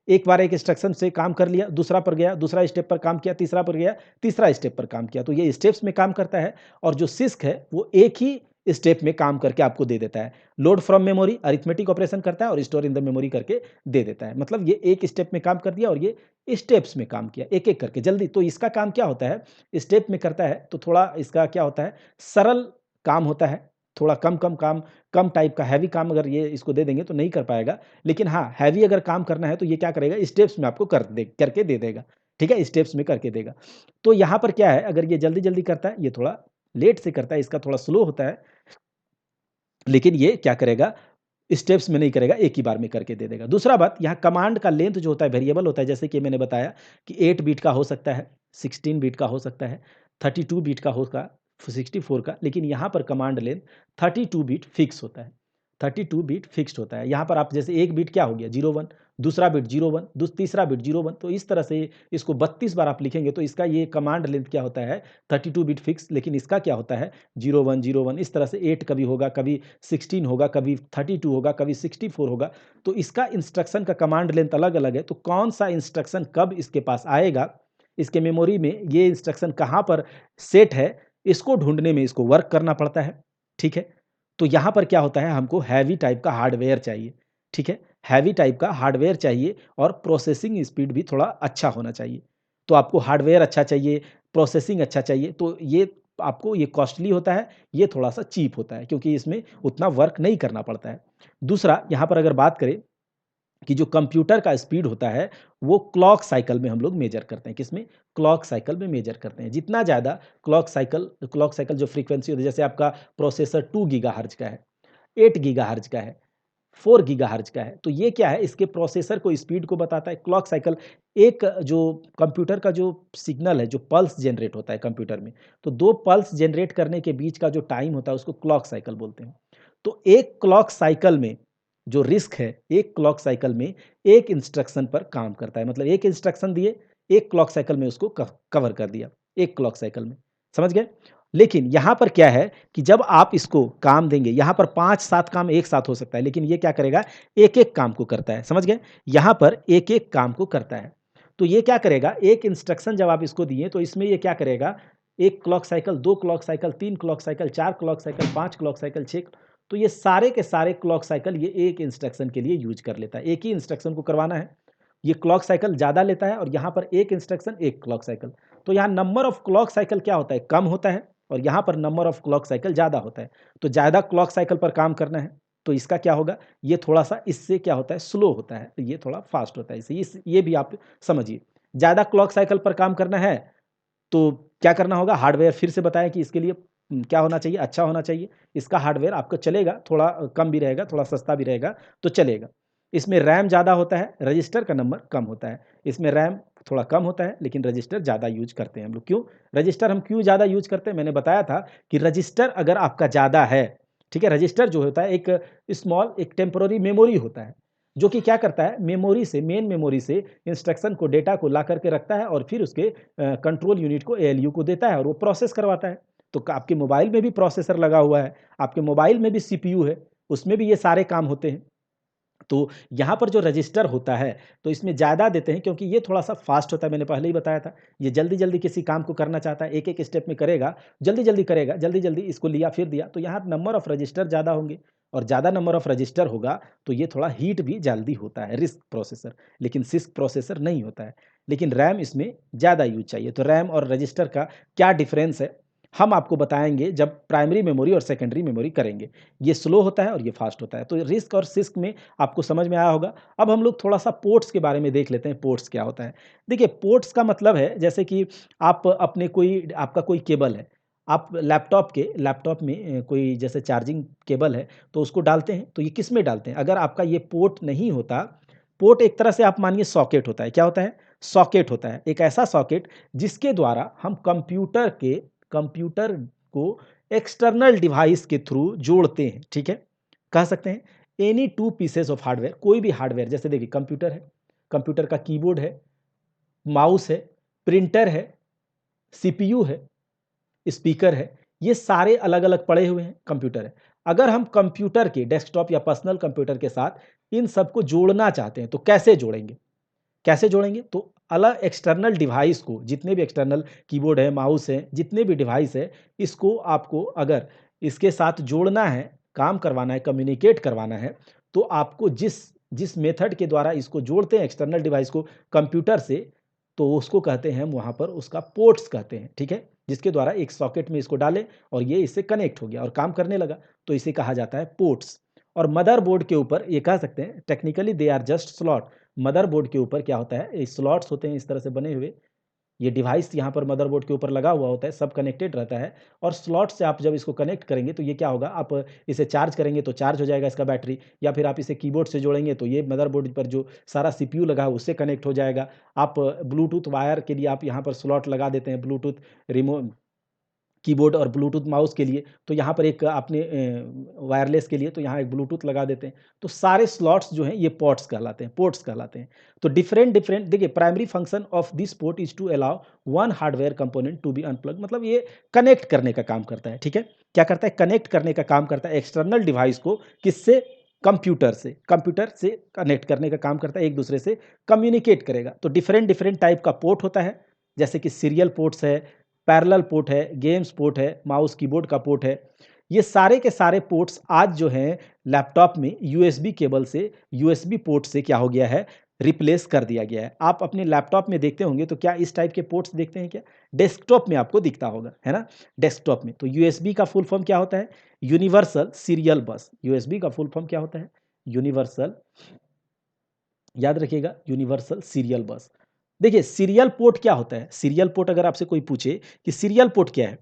Speaker 1: एक बार एक इंस्ट्रक्शन से काम कर लिया, दूसरा पर गया, दूसरा स्टेप पर काम किया, तीसरा पर गया, तीसरा स्टेप पर काम किया। तो ये स्टेप्स में काम करता है। और जो सिस्क है वो एक ही स्टेप में काम करके आपको दे देता है। Load from memory arithmetic operation करता है और स्टोर इन द मेमोरी करके दे देता है। मतलब ये एक स्टेप में काम कर दिया और ये स्टेप्स में काम किया, एक-एक करके जल्दी। तो इसका काम क्या होता है? स्टेप में करता है तो थोड़ा इसका क्या होता है? सरल काम होता है। थोड़ा कम-कम काम, कम टाइप का हैवी काम अगर ये इसको दे देंगे तो नहीं कर पाएगा। लेकिन हाँ, हैवी अगर काम करना है तो ये क्या करेगा? स्टेप्स में आपको करके दे देगा। ठीक है? स्टेप्स में करके देगा। तो यहाँ पर क्या है? अगर ये जल्दी-जल्दी करता है, ये थोड़ा लेट से करता है, इसका थोड़ा स्लो होता है। लेकिन ये क्या करेगा? स्टेप्स में नहीं करेगा, एक ही बार में करके दे देगा। दूसरा बात, यहाँ कमांड का लेंथ जो होता है वेरिएबल होता है, जैसे कि मैंने बताया कि 8 बीट का हो सकता है, 16 बीट का हो सकता है, 32 बीट का होगा, 64 का। लेकिन यहाँ पर कमांड लेंथ 32 बीट फिक्स होता है। 32 बीट फिक्स्ड होता है। यहाँ पर आप जैसे एक बीट क्या हो गया? 01, दूसरा बीट 01, तीसरा बीट 01। तो इस तरह से इसको 32 बार आप लिखेंगे तो इसका ये कमांड लेंथ क्या होता है? 32 बीट फिक्स। लेकिन इसका क्या होता है? 01, 01, इस तरह से 8 कभी होगा, कभी 16 होगा, कभी 32 होगा, कभी 64 होगा। तो इसका इंस्ट्रक्शन का कमांड लेंथ अलग-अलग है। तो कौन-सा इंस्ट्रक्शन कब इसके पास आएगा, इसके मेमोरी में ये इंस्ट्रक्शन कहाँ पर सेट है, इसको ढूँढने में इसको वर्क करना पड़ता है। ठीक है? तो यहाँ पर क्या होता है? हमको हैवी टाइप का हार्डवेयर चाहिए। ठीक है? हैवी टाइप का हार्डवेयर चाहिए और प्रोसेसिंग स्पीड भी थोड़ा अच्छा होना चाहिए। तो आपको हार्डवेयर अच्छा चाहिए, प्रोसेसिंग अच्छा चाहिए, तो ये आपको ये कॉस्टली होता है, ये थोड़ा-सा चीप होता है क्योंकि इसमें उतना वर्क नहीं करना पड़ता है। दूसरा, यहाँ पर अगर बात करें कि जो कंप्यूटर का स्पीड होता है वो क्लॉक साइकिल में हम लोग मेजर करते हैं। किसमें? क्लॉक साइकिल में मेजर करते हैं। जितना ज़्यादा क्लॉक साइकिल जो फ्रीक्वेंसी होती है, जैसे आपका प्रोसेसर 2 गीगाहर्ट्ज़ का है, 8 गीगाहर्ट्ज़ का है, 4 गीगाहर्ट्ज़ का है, तो ये क्या है, इसके प्रोसेसर को स्पीड को बताता है क्लॉक साइकिल। एक जो कंप्यूटर का जो सिग्नल है, जो पल्स जनरेट होता है कंप्यूटर में, तो 2 पल्स जनरेट करने के बीच का जो टाइम होता है उसको क्लॉक साइकिल बोलते हैं। तो एक क्लॉक साइकिल में जो रिस्क है, एक क्लॉक साइकिल में एक इंस्ट्रक्शन पर काम करता है। मतलब एक इंस्ट्रक्शन दिए, एक क्लॉक साइकिल में उसको कवर कर दिया, एक क्लॉक साइकिल में। समझ गए? लेकिन यहाँ पर क्या है कि जब आप इसको काम देंगे, यहाँ पर 5-7 काम एक साथ हो सकता है, लेकिन ये क्या करेगा, एक-एक काम को करता है। समझ गए? यहाँ पर एक-एक काम को करता है। तो ये क्या करेगा, एक इंस्ट्रक्शन जब आप इसको दिए, तो इसमें ये क्या करेगा, 1 clock cycle, 2 clock cycle, 3 clock cycle, 4 clock cycle, 5 clock cycle, 6, तो ये सारे के सारे क्लॉक साइकिल ये एक इंस्ट्रक्शन के लिए यूज़ कर लेता है। एक ही इंस्ट्रक्शन को करवाना है। ये क्लॉक साइकिल ज़्यादा लेता है और यहाँ पर एक इंस्ट्रक्शन, एक क्लॉक साइकिल। तो यहाँ नंबर ऑफ क्लॉक साइकिल क्या होता है, कम होता है, और यहाँ पर नंबर ऑफ क्लॉक साइकिल ज़्यादा होता है। तो ज़्यादा क्लॉक साइकिल पर काम करना है, तो इसका क्या होगा, ये थोड़ा-सा इससे क्या होता है, स्लो होता है, तो ये थोड़ा फास्ट होता है। ये भी आप समझिए। ज़्यादा क्लॉक साइकिल पर काम करना है, तो क्या करना होगा, हार्डवेयर फिर से बताया कि इसके लिए क्या होना चाहिए, अच्छा होना चाहिए। इसका हार्डवेयर आपका चलेगा, थोड़ा कम भी रहेगा, थोड़ा सस्ता भी रहेगा, तो चलेगा। इसमें रैम ज़्यादा होता है, रजिस्टर का नंबर कम होता है। इसमें रैम थोड़ा कम होता है, लेकिन रजिस्टर ज़्यादा यूज़ करते हैं हम लोग। क्यों? रजिस्टर हम क्यों ज़्यादा यूज़ करते हैं? मैंने बताया था कि रजिस्टर अगर आपका ज़्यादा है, ठीक है? रजिस्टर जो होता है एक स्मॉल, एक टेम्पररी मेमोरी होता है, जो कि क्या करता है, मेमोरी से, मेन मेमोरी से इंस्ट्रक्शन को, डेटा को ला करके रखता है और फिर उसके कंट्रोल यूनिट को, एएलयू को देता है और वो प्रोसेस करवाता है। तो आपके मोबाइल में भी प्रोसेसर लगा हुआ है, आपके मोबाइल में भी सीपीयू है, उसमें भी ये सारे काम होते हैं। तो यहाँ पर जो रजिस्टर होता है, तो इसमें ज़्यादा देते हैं क्योंकि ये थोड़ा-सा फ़ास्ट होता है, मैंने पहले ही बताया था। ये जल्दी-जल्दी किसी काम को करना चाहता है, एक-एक स्टेप में करेगा, जल्दी-जल्दी करेगा, जल्दी-जल्दी इसको लिया फिर दिया, तो यहाँ नंबर ऑफ रजिस्टर ज़्यादा होंगे, और ज़्यादा नंबर ऑफ रजिस्टर होगा, तो ये थोड़ा हीट भी जल्दी होता है, रिस्क प्रोसेसर, लेकिन सिस्क प्रोसेसर नहीं होता है। लेकिन रैम इसमें ज़्यादा यूज़ चाहिए। तो रैम और रजिस्टर का क्या डिफ़रेंस है, हम आपको बताएँगे जब प्राइमरी मेमोरी और सेकेंडरी मेमोरी करेंगे। ये स्लो होता है और ये फ़ास्ट होता है। तो रिस्क और सिस्क में आपको समझ में आया होगा। अब हम लोग थोड़ा-सा पोर्ट्स के बारे में देख लेते हैं, पोर्ट्स क्या होता है। देखिए, पोर्ट्स का मतलब है जैसे कि आप अपने कोई, आपका कोई केबल है, आप लैपटॉप में कोई जैसे चार्जिंग केबल है, तो उसको डालते हैं, तो ये किस में डालते हैं? अगर आपका ये पोर्ट नहीं होता, पोर्ट एक तरह से आप मानिए सॉकेट होता है। क्या होता है? सॉकेट होता है। एक ऐसा सॉकेट जिसके द्वारा हम कंप्यूटर को एक्सटर्नल डिवाइस के थ्रू जोड़ते हैं, ठीक है? कह सकते हैं एनी 2 पीसेस ऑफ हार्डवेयर, कोई भी हार्डवेयर, जैसे देखिए कंप्यूटर है, कंप्यूटर का कीबोर्ड है, माउस है, प्रिंटर है, सीपीयू है, स्पीकर है, ये सारे अलग-अलग पड़े हुए हैं, कंप्यूटर है। अगर हम कंप्यूटर के डेस्कटॉप या पर्सनल कंप्यूटर के साथ इन सबको जोड़ना चाहते हैं, तो कैसे जोड़ेंगे? कैसे जोड़ेंगे? तो अलग एक्सटर्नल डिवाइस को, जितने भी एक्सटर्नल कीबोर्ड है, माउस है, जितने भी डिवाइस है, इसको आपको अगर इसके साथ जोड़ना है, काम करवाना है, कम्युनिकेट करवाना है, तो आपको जिस जिस मेथड के द्वारा इसको जोड़ते हैं एक्सटर्नल डिवाइस को कंप्यूटर से, तो उसको कहते हैं, हम वहाँ पर उसका पोर्ट्स कहते हैं, ठीक है? जिसके द्वारा एक सॉकेट में इसको डालें और ये इससे कनेक्ट हो गया और काम करने लगा, तो इसे कहा जाता है पोर्ट्स। और मदरबोर्ड के ऊपर ये कह सकते हैं, technically they are just slot. Motherboard के ऊपर क्या होता है, स्लॉट्स होते हैं इस तरह से बने हुए, ये डिवाइस यहाँ पर मदरबोर्ड के ऊपर लगा हुआ होता है, सब कनेक्टेड रहता है, और स्लॉट से आप जब इसको कनेक्ट करेंगे तो ये क्या होगा, आप इसे चार्ज करेंगे तो चार्ज हो जाएगा इसका बैटरी, या फिर आप इसे कीबोर्ड से जोड़ेंगे तो ये मदरबोर्ड पर जो सारा सीपीयू लगा है उससे कनेक्ट हो जाएगा। आप ब्लूटूथ वायर के लिए आप यहाँ पर स्लॉट लगा देते हैं, ब्लूटूथ रिमो कीबोर्ड और ब्लूटूथ माउस के लिए, तो यहाँ पर एक आपने वायरलेस के लिए तो यहाँ एक ब्लूटूथ लगा देते हैं। तो सारे स्लॉट्स जो हैं ये पोर्ट्स कहलाते हैं। तो डिफरेंट डिफरेंट देखिए, primary function of this port is to allow one hardware component to be unplug, मतलब ये कनेक्ट करने का काम करता है, ठीक है? क्या करता है? कनेक्ट करने का काम करता है एक्सटर्नल डिवाइस को, किससे? कंप्यूटर से कनेक्ट करने का काम करता है, एक दूसरे से कम्युनिकेट करेगा। तो डिफरेंट डिफरेंट टाइप का पोर्ट होता है, जैसे कि सीरियल पोर्ट्स है, पैरेलल पोर्ट है, गेम्स पोर्ट है, माउस कीबोर्ड का पोर्ट है। ये सारे के सारे पोर्ट्स आज जो हैं लैपटॉप में यूएसबी केबल से, यूएसबी पोर्ट से क्या हो गया है, रिप्लेस कर दिया गया है। आप अपने लैपटॉप में देखते होंगे तो क्या इस टाइप के पोर्ट्स देखते हैं क्या? डेस्कटॉप में आपको दिखता होगा, है ना? डेस्कटॉप में। तो यूएसबी का फुल फॉर्म क्या होता है? यूनिवर्सल सीरियल बस। यूएसबी का फुल फॉर्म क्या होता है? यूनिवर्सल याद रखिएगा, यूनिवर्सल सीरियल बस। देखिए सीरियल पोर्ट क्या होता है? सीरियल पोर्ट अगर आपसे कोई पूछे कि सीरियल पोर्ट क्या है?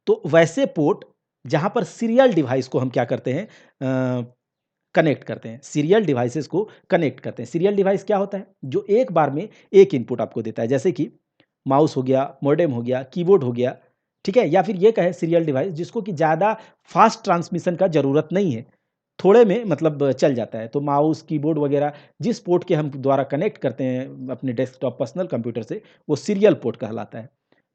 Speaker 1: तो वैसे पोर्ट जहाँ पर सीरियल डिवाइस को हम क्या करते हैं, कनेक्ट करते हैं, सीरियल डिवाइसेस को कनेक्ट करते हैं। सीरियल डिवाइस क्या होता है? जो एक बार में एक इनपुट आपको देता है, जैसे कि माउस हो गया, मॉडेम हो गया, कीबोर्ड हो गया, ठीक है? या फिर ये कहें सीरियल डिवाइस जिसको कि ज़्यादा फास्ट ट्रांसमिशन का ज़रूरत नहीं है, थोड़े में मतलब चल जाता है। तो माउस, कीबोर्ड वगैरह जिस पोर्ट के हम द्वारा कनेक्ट करते हैं अपने डेस्कटॉप पर्सनल कंप्यूटर से, वो सीरियल पोर्ट कहलाता है।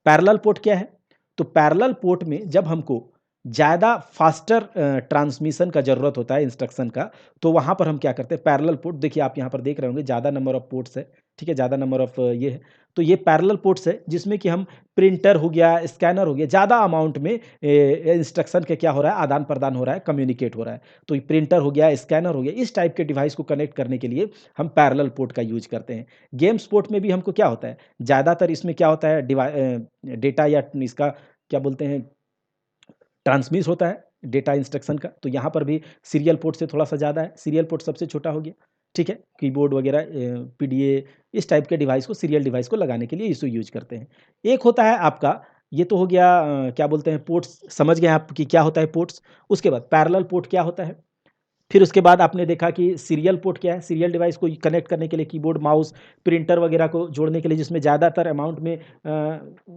Speaker 1: पैरेलल पोर्ट क्या है? तो पैरेलल पोर्ट में जब हमको ज़्यादा फास्टर ट्रांसमिशन का ज़रूरत होता है इंस्ट्रक्शन का, तो वहाँ पर हम क्या करते हैं, पैरेलल पोर्ट, देखिए आप यहाँ पर देख रहे होंगे ज़्यादा नंबर ऑफ पोर्ट्स है, ठीक है? ज़्यादा नंबर ऑफ ये है, तो ये पैरेलल पोर्ट्स है जिसमें कि हम प्रिंटर हो गया, स्कैनर हो गया, ज़्यादा अमाउंट में इंस्ट्रक्शन के क्या हो रहा है, आदान-प्रदान हो रहा है, कम्युनिकेट हो रहा है। तो ये प्रिंटर हो गया, स्कैनर हो गया, इस टाइप के डिवाइस को कनेक्ट करने के लिए हम पैरेलल पोर्ट का यूज़ करते हैं। गेम्स पोर्ट में भी हमको क्या होता है, ज़्यादातर इसमें क्या होता है, डेटा या इसका क्या बोलते हैं, ट्रांसमिस होता है डेटा इंस्ट्रक्शन का, तो यहाँ पर भी सीरियल पोर्ट से थोड़ा-सा ज़्यादा है, सीरियल पोर्ट सबसे छोटा हो गया, ठीक है? कीबोर्ड वगैरह पीडीए इस टाइप के डिवाइस को, सीरियल डिवाइस को लगाने के लिए इसको यूज़ करते हैं। एक होता है आपका, ये तो हो गया क्या बोलते हैं, पोर्ट्स, समझ गए आप कि क्या होता है पोर्ट्स। उसके बाद पैरेलल पोर्ट क्या होता है? फिर उसके बाद आपने देखा कि सीरियल पोर्ट क्या है, सीरियल डिवाइस को कनेक्ट करने के लिए कीबोर्ड, माउस, प्रिंटर वगैरह को जोड़ने के लिए जिसमें ज़्यादातर अमाउंट में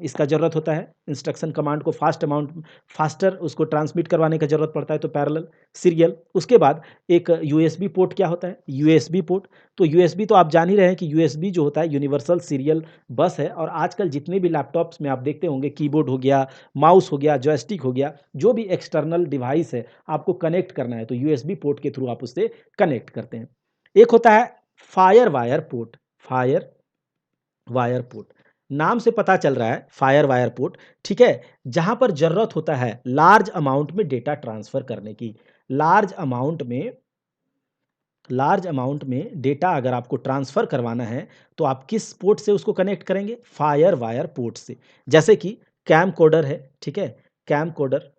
Speaker 1: इसका ज़रूरत होता है, इंस्ट्रक्शन कमांड को फास्टर उसको ट्रांसमिट करवाने का ज़रूरत पड़ता है, तो पैरेलल, सीरियल। उसके बाद एक यूएसबी पोर्ट क्या होता है, यूएसबी पोर्ट। तो यूएसबी तो आप जान ही रहे हैं कि यूएसबी जो होता है यूनिवर्सल सीरियल बस है, और आजकल जितने भी लैपटॉप्स में आप देखते होंगे, कीबोर्ड हो गया, माउस हो गया, जॉयस्टिक हो गया, जो भी एक्सटर्नल डिवाइस है आपको कनेक्ट करना है, तो यूएसबी पोर्ट के थ्रू आप उससे कनेक्ट करते हैं। एक होता है fire wire port, fire wire port, नाम से पता चल रहा है फायर वायर पोर्ट, ठीक है? जहां पर जरूरत होता है लार्ज अमाउंट में डेटा ट्रांसफर करने की, लार्ज अमाउंट में लार्ज अमाउंट में डेटा अगर आपको ट्रांसफर करवाना है, तो आप किस पोर्ट से उसको कनेक्ट करेंगे? फायर वायर पोर्ट से। जैसे कि कैम कोडर है, ठीक है? कैम कोडर,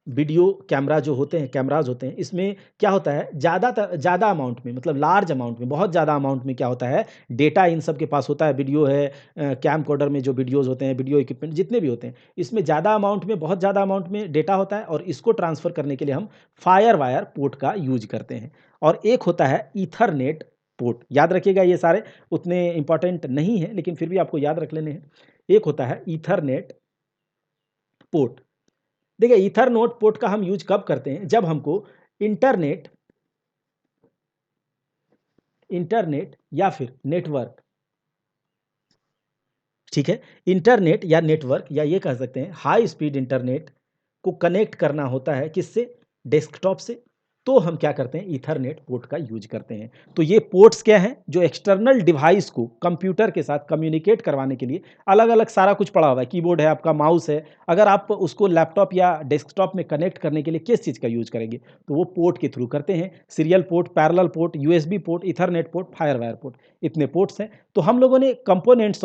Speaker 1: वीडियो कैमरा जो होते हैं, कैमराज़ होते हैं, इसमें क्या होता है, ज़्यादा अमाउंट में, मतलब लार्ज अमाउंट में, बहुत ज़्यादा अमाउंट में क्या होता है, डेटा इन सब के पास होता है, वीडियो है, कैमकॉर्डर में जो वीडियोज़ होते हैं, वीडियो इक्विपमेंट जितने भी होते हैं, इसमें ज़्यादा अमाउंट में, बहुत ज़्यादा अमाउंट में डेटा होता है, और इसको ट्रांसफ़र करने के लिए हम फायर वायर पोर्ट का यूज़ करते हैं। और एक होता है ईथरनेट पोर्ट, याद रखिएगा ये सारे उतने इम्पोर्टेंट नहीं हैं, लेकिन फिर भी आपको याद रख लेने हैं। एक होता है ईथरनेट पोर्ट। देखिए ईथरनेट पोर्ट का हम यूज कब करते हैं, जब हमको इंटरनेट इंटरनेट या फिर नेटवर्क, ठीक है, इंटरनेट या नेटवर्क, या ये कह सकते हैं हाई स्पीड इंटरनेट को कनेक्ट करना होता है किससे, डेस्कटॉप से, तो हम क्या करते हैं, ईथरनेट पोर्ट का यूज करते हैं। तो ये पोर्ट्स क्या हैं, जो एक्सटर्नल डिवाइस को कंप्यूटर के साथ कम्युनिकेट करवाने के लिए, अलग अलग सारा कुछ पड़ा हुआ है, कीबोर्ड है आपका, माउस है, अगर आप उसको लैपटॉप या डेस्कटॉप में कनेक्ट करने के लिए किस चीज़ का यूज करेंगे, तो वो पोर्ट के थ्रू करते हैं। Serial port, parallel port, USB port, Ethernet port, fire wire port, इतने पोर्ट्स हैं। तो हम लोगों ने कंपोनेंट्स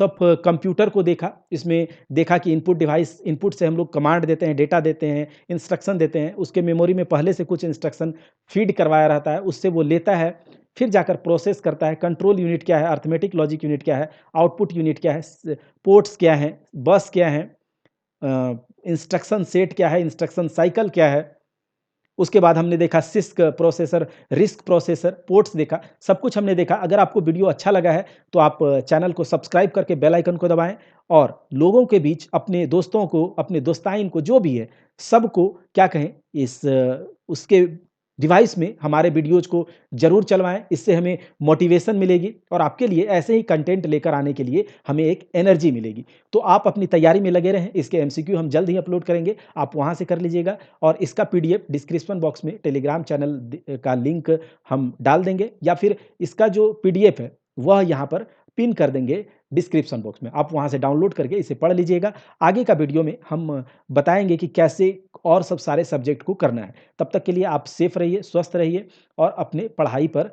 Speaker 1: ऑफ कंप्यूटर को देखा, इसमें देखा कि इनपुट डिवाइस, इनपुट से हम लोग कमांड देते हैं, डेटा देते हैं, इंस्ट्रक्शन देते हैं, उसके मेमोरी में पहले से कुछ इंस्ट्रक्शन फीड करवाया रहता है, उससे वो लेता है, फिर जाकर प्रोसेस करता है। कंट्रोल यूनिट क्या है, अर्थमेटिक लॉजिक यूनिट क्या है, आउटपुट यूनिट क्या है, पोर्ट्स क्या हैं, बस क्या है, इंस्ट्रक्शन सेट क्या है, इंस्ट्रक्शन साइकिल क्या है। उसके बाद हमने देखा six processor, risk processor, ports देखा, सब कुछ हमने देखा। अगर आपको वीडियो अच्छा लगा है तो आप चैनल को सब्सक्राइब करके बेल आइकन को दबाएं, और लोगों के बीच, अपने दोस्तों को, अपने दोस्ताइन को, जो भी है, सबको क्या कहें, इस उसके डिवाइस में हमारे वीडियोज़ को ज़रूर चलवाएँ। इससे हमें मोटिवेशन मिलेगी, और आपके लिए ऐसे ही कंटेंट लेकर आने के लिए हमें एक एनर्जी मिलेगी। तो आप अपनी तैयारी में लगे रहें, इसके एमसीक्यू हम जल्द ही अपलोड करेंगे, आप वहाँ से कर लीजिएगा। और इसका पीडीएफ डिस्क्रिप्शन बॉक्स में टेलीग्राम चैनल का लिंक हम डाल देंगे, या फिर इसका जो पीडीएफ है वह यहाँ पर पिन कर देंगे डिस्क्रिप्शन बॉक्स में, आप वहाँ से डाउनलोड करके इसे पढ़ लीजिएगा। आगे का वीडियो में हम बताएंगे कि कैसे और सब सारे सब्जेक्ट को करना है। तब तक के लिए आप सेफ रहिए, स्वस्थ रहिए, और अपने पढ़ाई पर